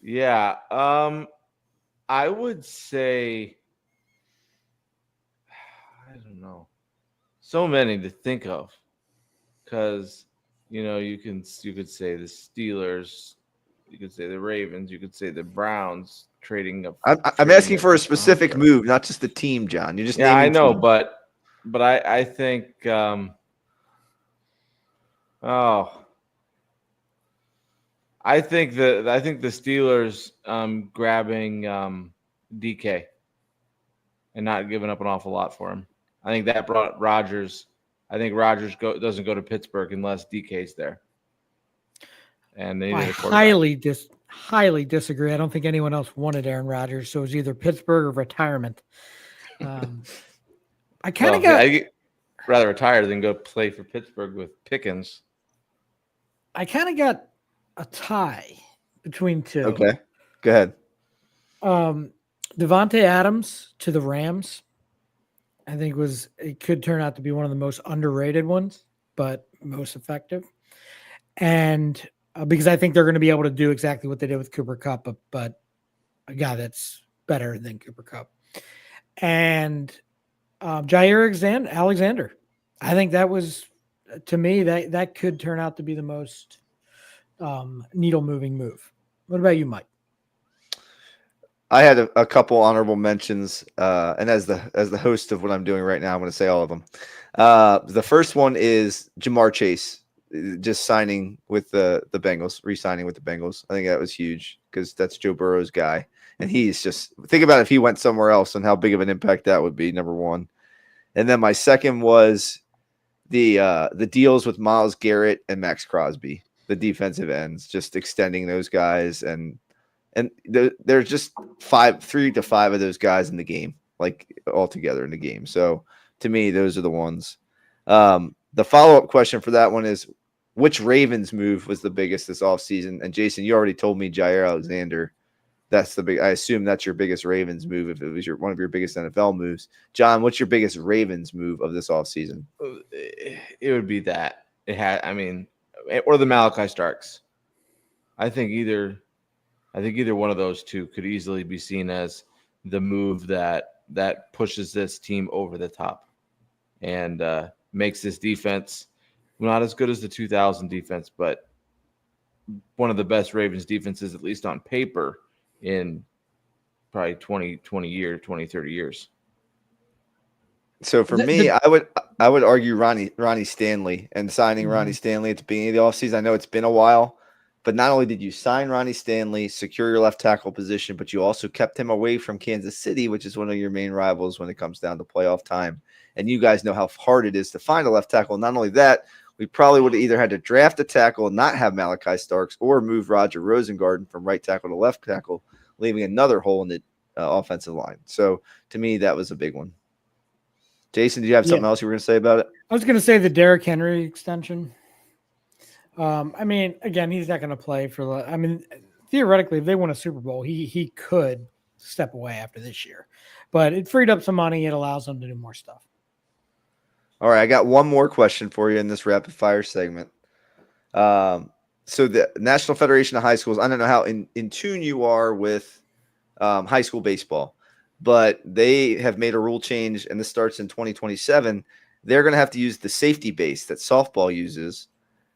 Yeah. I would say I don't know. So many to think of. Because you could say the Steelers, you could say the Ravens, you could say the Browns trading up.
I'm asking for a specific move, not just the team, John. You're just
Yeah, I
naming
know,
teams.
but I think I think the Steelers grabbing DK and not giving up an awful lot for him. I think that brought Rodgers. I think Rodgers doesn't go to Pittsburgh unless DK's there. And they needed a quarterback.
highly disagree. I don't think anyone else wanted Aaron Rodgers, so it was either Pittsburgh or retirement. I kind of
I'd rather retire than go play for Pittsburgh with Pickens.
I kind of got a tie between two.
Okay, go ahead.
Devontae Adams to the Rams, I think it could turn out to be one of the most underrated ones, but most effective. And because I think they're going to be able to do exactly what they did with Cooper Kupp, but a guy that's better than Cooper Kupp. And Jair Alexander. I think that was, to me, that could turn out to be the most needle-moving move. What about you, Mike?
I had a couple honorable mentions, and as the host of what I'm doing right now, I'm going to say all of them. The first one is Jamar Chase just signing with the Bengals, re-signing with the Bengals. I think that was huge because that's Joe Burrow's guy, and he's just think about if he went somewhere else and how big of an impact that would be. Number one, And then my second was the deals with Myles Garrett and Max Crosby, the defensive ends, just extending those guys, and there's just 3 to 5 of those guys in the game, like all together in the game. So to me, those are the ones. The follow-up question for that one is, which Ravens move was the biggest this offseason? And Jason, you already told me Jair Alexander. That's the big. I assume that's your biggest Ravens move if it was one of your biggest NFL moves. John, what's your biggest Ravens move of this offseason?
It would be that. Or the Malachi Starks. I think either one of those two could easily be seen as the move that pushes this team over the top and makes this defense not as good as the 2000 defense, but one of the best Ravens defenses, at least on paper, in probably 20 years, 20, 30 years.
So for me, I would argue Ronnie Stanley and signing Ronnie Stanley at the beginning of the offseason. I know it's been a while, but not only did you sign Ronnie Stanley, secure your left tackle position, but you also kept him away from Kansas City, which is one of your main rivals when it comes down to playoff time. And you guys know how hard it is to find a left tackle. Not only that, we probably would have either had to draft a tackle and not have Malachi Starks, or move Roger Rosengarten from right tackle to left tackle, leaving another hole in the offensive line. So to me, that was a big one. Jason, did you have something else you were going to say about it?
I was going to say the Derrick Henry extension. Again, he's not going to play for. Theoretically, if they win a Super Bowl, he could step away after this year, but it freed up some money. It allows him to do more stuff.
All right, I got one more question for you in this rapid fire segment. So the National Federation of High Schools, I don't know how in tune you are with high school baseball, but they have made a rule change, and this starts in 2027. They're going to have to use the safety base that softball uses,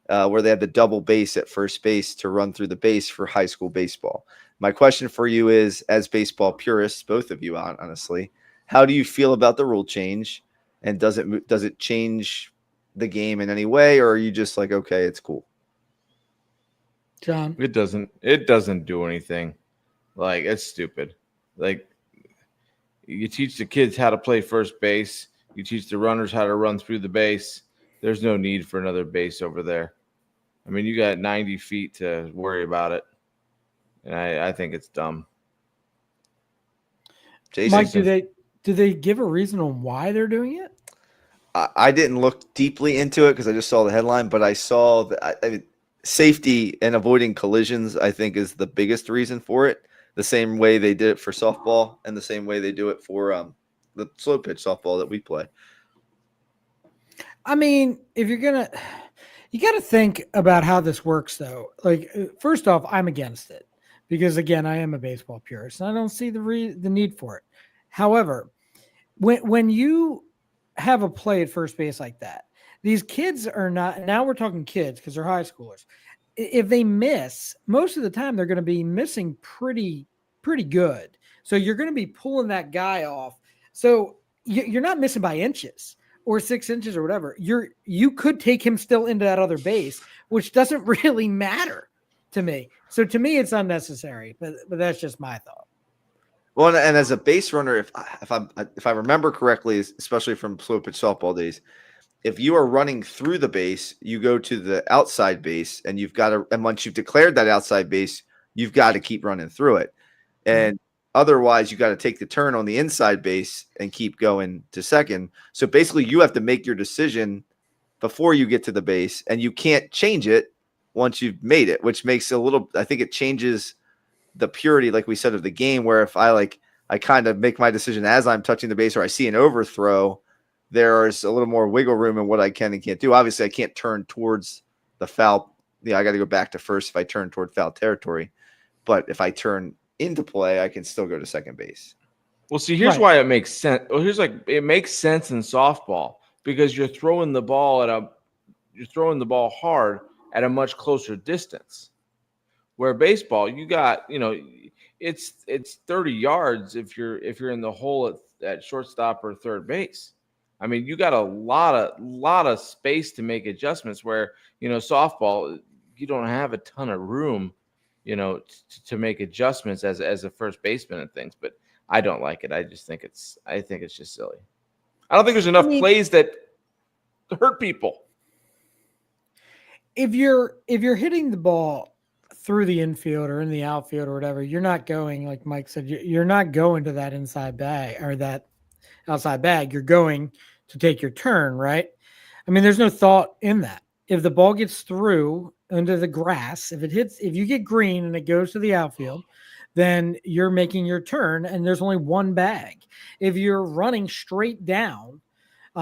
where they have the double base at first base to run through the base for high school baseball. My question for you is, as baseball purists, both of you, honestly, how do you feel about the rule change? And does it change the game in any way, or are you just like, okay, it's cool?
John,
it doesn't do anything. Like, it's stupid. Like, you teach the kids how to play first base. You teach the runners how to run through the base. There's no need for another base over there. I mean, you got 90 feet to worry about it. And I think it's dumb.
Jason,
Mike, do they give a reason on why they're doing it?
I didn't look deeply into it because I just saw the headline, but I saw that safety and avoiding collisions, I think, is the biggest reason for it. The same way they did it for softball and the same way they do it for the slow pitch softball that we play.
I mean, if you're going to – you got to think about how this works, though. Like, first off, I'm against it because, again, I am a baseball purist, and I don't see the need for it. However, when you have a play at first base like that, these kids are not – now we're talking kids because they're high schoolers. If they miss, most of the time they're going to be missing pretty good. So you're going to be pulling that guy off. So you're not missing by inches or 6 inches or whatever. You could take him still into that other base, which doesn't really matter to me. So to me, it's unnecessary, but that's just my thought.
Well, and as a base runner, if I remember correctly, especially from slow pitch softball days, if you are running through the base, you go to the outside base, and and once you've declared that outside base, you've got to keep running through it. And otherwise, you got to take the turn on the inside base and keep going to second. So basically, you have to make your decision before you get to the base, and you can't change it once you've made it, which makes I think it changes the purity, like we said, of the game, where if I kind of make my decision as I'm touching the base or I see an overthrow, there's a little more wiggle room in what I can and can't do. Obviously, I can't turn towards the foul. I got to go back to first if I turn toward foul territory. But if I turn into play, I can still go to second base.
Well, see, here's why it makes sense. Well, it makes sense in softball because you're throwing the ball hard at a much closer distance. Where baseball, you got, it's 30 yards if you're in the hole at shortstop or third base. I mean, you got a lot of space to make adjustments where, softball, you don't have a ton of room, to make adjustments as a first baseman and things, but I don't like it. I think it's just silly. I don't think there's enough
I mean-
plays that hurt people.
If you're hitting the ball through the infield or in the outfield or whatever, you're not going, like Mike said, you're not going to that inside bag or that outside bag. You're going to take your turn, right? I mean, there's no thought in that. If the ball gets through under the grass, if you get green and it goes to the outfield, then you're making your turn and there's only one bag. If you're running straight down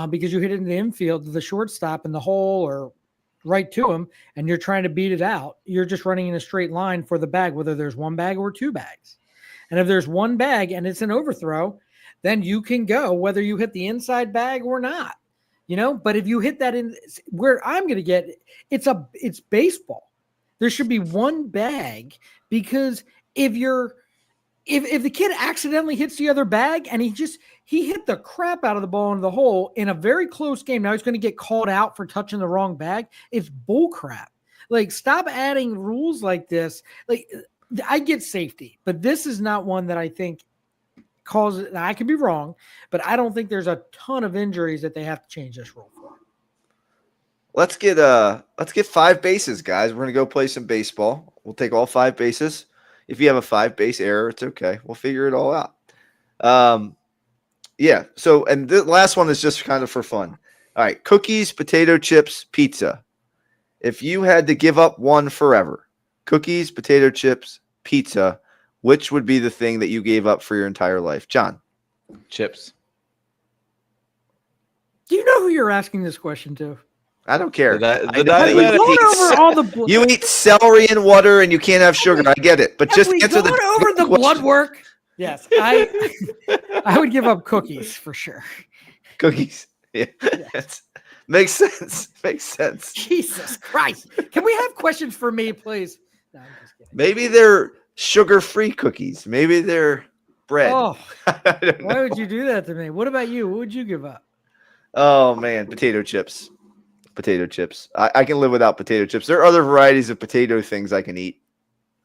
because you hit it in the infield to the shortstop in the hole or right to him and you're trying to beat it out, you're just running in a straight line for the bag, whether there's one bag or two bags. And if there's one bag and it's an overthrow, then you can go whether you hit the inside bag or not, but if you hit that in where I'm going to get, it's baseball. There should be one bag because if the kid accidentally hits the other bag and he hit the crap out of the ball into the hole in a very close game. Now he's going to get called out for touching the wrong bag. It's bull crap. Like, stop adding rules like this. Like, I get safety, but this is not one that I think causes, I could be wrong, but I don't think there's a ton of injuries that they have to change this rule for.
Let's get 5 bases, guys. We're gonna go play some baseball. We'll take all 5 bases. If you have a 5 base error, it's okay. We'll figure it all out. Yeah. So, and the last one is just kind of for fun. All right. Cookies, potato chips, pizza. If you had to give up one forever, cookies, potato chips, pizza, which would be the thing that you gave up for your entire life? John.
Chips.
Do you know who you're asking this question to?
I don't care. You eat celery and water and you can't have sugar. I get it. But just answer the
over the blood work. Yes. I would give up cookies for sure.
Cookies. Yeah. Yes. Makes sense. Makes sense.
Jesus Christ. Can we have questions for me, please? No, I'm just kidding.
Maybe they're sugar-free cookies. Maybe they're bread.
Oh, why would you do that to me? What about you? What would you give up?
Oh, man. Potato chips. Potato chips. I can live without potato chips. There are other varieties of potato things I can eat.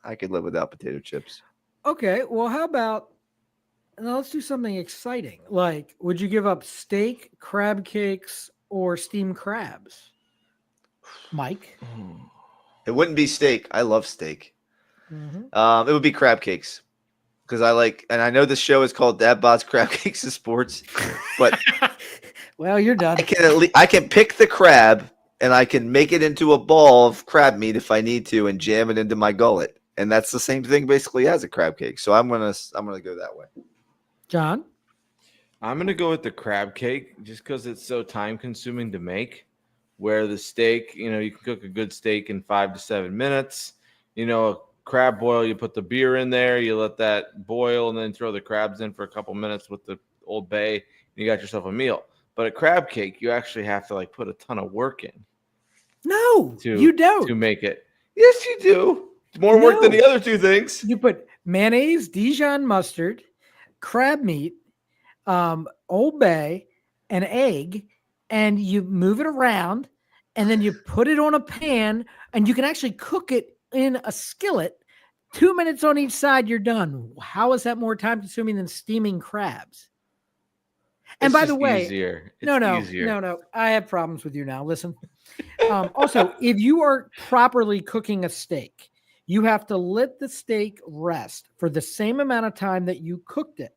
I could live without potato chips.
Okay. Well, how about, now let's do something exciting. Like, would you give up steak, crab cakes, or steamed crabs? Mike?
It wouldn't be steak. I love steak.
Mm-hmm.
It would be crab cakes. Because and I know this show is called Dad Bod's Crab Cakes and Sports, but
well, you're done.
I can pick the crab and I can make it into a ball of crab meat if I need to and jam it into my gullet. And that's the same thing basically as a crab cake. So I'm gonna go that way.
John?
I'm gonna go with the crab cake just because it's so time consuming to make. Where the steak, you can cook a good steak in 5 to 7 minutes. A crab boil, you put the beer in there, you let that boil, and then throw the crabs in for a couple minutes with the Old Bay, and you got yourself a meal. But a crab cake, you actually have to put a ton of work in.
No, you don't.
To make it. Yes, you do. It's more work than the other two things.
You put mayonnaise, Dijon mustard, crab meat, Old Bay, an egg, and you move it around, and then you put it on a pan, and you can actually cook it in a skillet. 2 minutes on each side, you're done. How is that more time consuming than steaming crabs? And by the way,
easier.
No. I have problems with you now. Listen. Also, if you are properly cooking a steak, you have to let the steak rest for the same amount of time that you cooked it.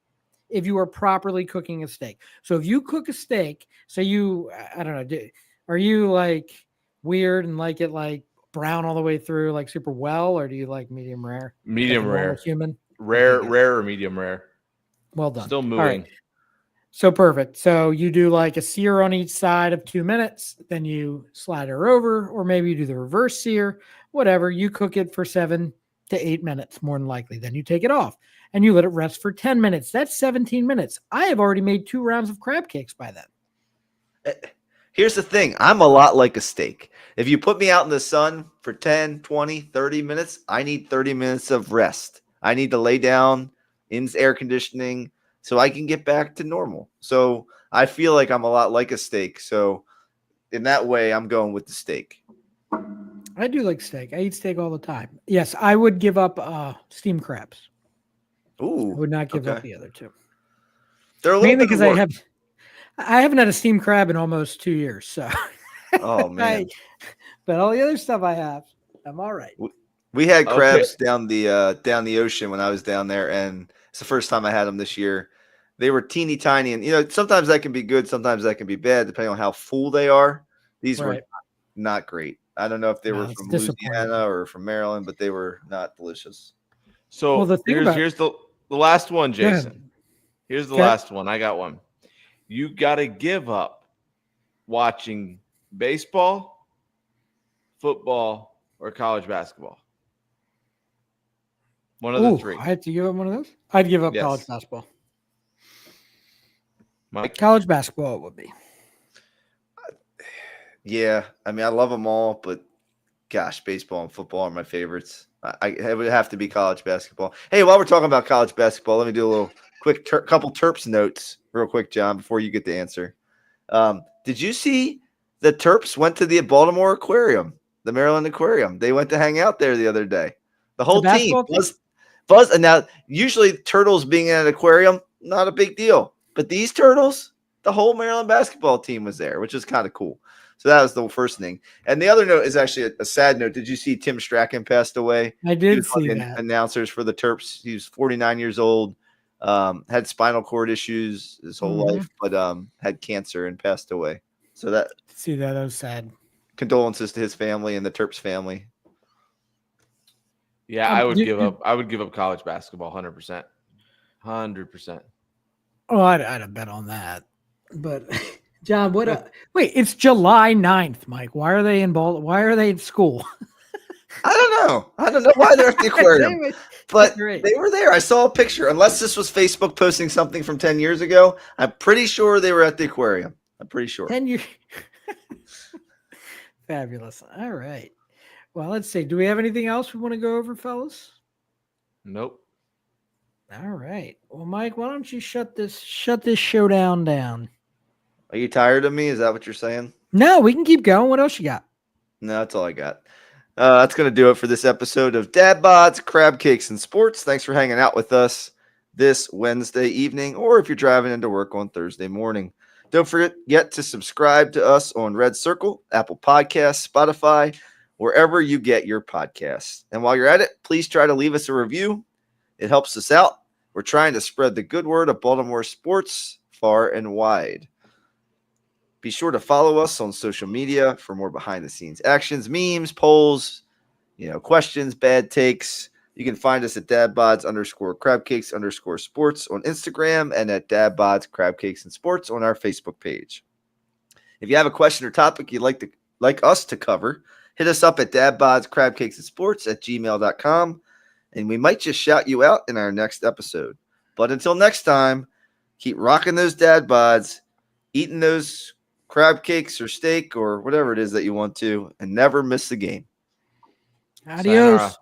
If you are properly cooking a steak. So if you cook a steak, I don't know, are you weird and like it brown all the way through super well, or do you like medium rare?
Medium rare.
Human?
Rare or medium rare.
Well done.
Still moving.
All right. So perfect. So you do a sear on each side of 2 minutes, then you slide her over, or maybe you do the reverse sear, whatever. You cook it for 7 to 8 minutes, more than likely. Then you take it off and you let it rest for 10 minutes. That's 17 minutes. I have already made 2 rounds of crab cakes by then.
Here's the thing. I'm a lot like a steak. If you put me out in the sun for 10, 20, 30 minutes, I need 30 minutes of rest. I need to lay down in air conditioning so I can get back to normal. So I feel like I'm a lot like a steak. So in that way, I'm going with the steak.
I do like steak. I eat steak all the time. Yes, I would give up steamed crabs.
Ooh,
I would not give up the other two.
They're a little
mainly
bit
because
more...
I haven't had a steamed crab in almost 2 years, so
Oh man,
but all the other stuff I have, I'm all right.
we had
Okay.
crabs down the ocean when I was down there, and it's the first time I had them this year. They were teeny tiny, and sometimes that can be good, sometimes that can be bad, depending on how full they are. These were
Right.
not great. I don't know if they
No,
were
it's
from
disappointing.
Louisiana or from Maryland, but they were not delicious.
So
Well, the thing about-
here's the last one,
Go ahead.
Jason. Here's the
Okay.
last one. I got one. You got to give up watching baseball, football, or college basketball. One of the
Ooh,
three.
I had to give up one of those. I'd give up
Yes.
college basketball.
Mike?
College basketball it would be.
Yeah, I mean, I love them all, but gosh, baseball and football are my favorites. It would have to be college basketball. Hey, while we're talking about college basketball, let me do a little quick couple Terps notes real quick, John, before you get the answer. Did you see the Terps went to the Baltimore Aquarium, the Maryland Aquarium? They went to hang out there the other day. The whole team.
basketball team?
Buzz, and now usually turtles being in an aquarium, not a big deal. But these turtles, the whole Maryland basketball team was there, which is kind of cool. So that was the first thing. And the other note is actually a sad note. Did you see Tim Strachan passed away?
I
He
did
was one
see
of the
that.
announcers for the Terps. He was 49 years old, had spinal cord issues his whole life, but had cancer and passed away. So that
See that was sad.
condolences to his family and the Terps family.
Yeah, I would give up college basketball 100%. 100%.
Oh, I'd have bet on that. But John, wait, it's July 9th, Mike. Why are they in Why are they in school?
I don't know why they're at the aquarium. But
Great.
they were there. I saw a picture. Unless this was Facebook posting something from 10 years ago, I'm pretty sure they were at the aquarium. I'm pretty sure.
10 years. Fabulous. All right. Well, let's see. Do we have anything else we want to go over, fellas?
Nope.
All right. Well, Mike, why don't you shut this showdown down?
Are you tired of me? Is that what you're saying?
No, we can keep going. What else you got?
No, that's all I got. That's going to do it for this episode of Dad Bods, Crab Cakes, and Sports. Thanks for hanging out with us this Wednesday evening, or if you're driving into work on Thursday morning. Don't forget to subscribe to us on Red Circle, Apple Podcasts, Spotify, wherever you get your podcasts. And while you're at it, please try to leave us a review. It helps us out. We're trying to spread the good word of Baltimore sports far and wide. Be sure to follow us on social media for more behind-the-scenes actions, memes, polls, questions, bad takes. You can find us at dadbods_crabcakes_sports on Instagram and at dadbods crabcakes and sports on our Facebook page. If you have a question or topic you'd like us to cover, hit us up at dadbodscrabcakesandsports@gmail.com, and we might just shout you out in our next episode. But until next time, keep rocking those dad bods, eating those crab cakes or steak or whatever it is that you want to, and never miss the game.
Adios.
Sayonara.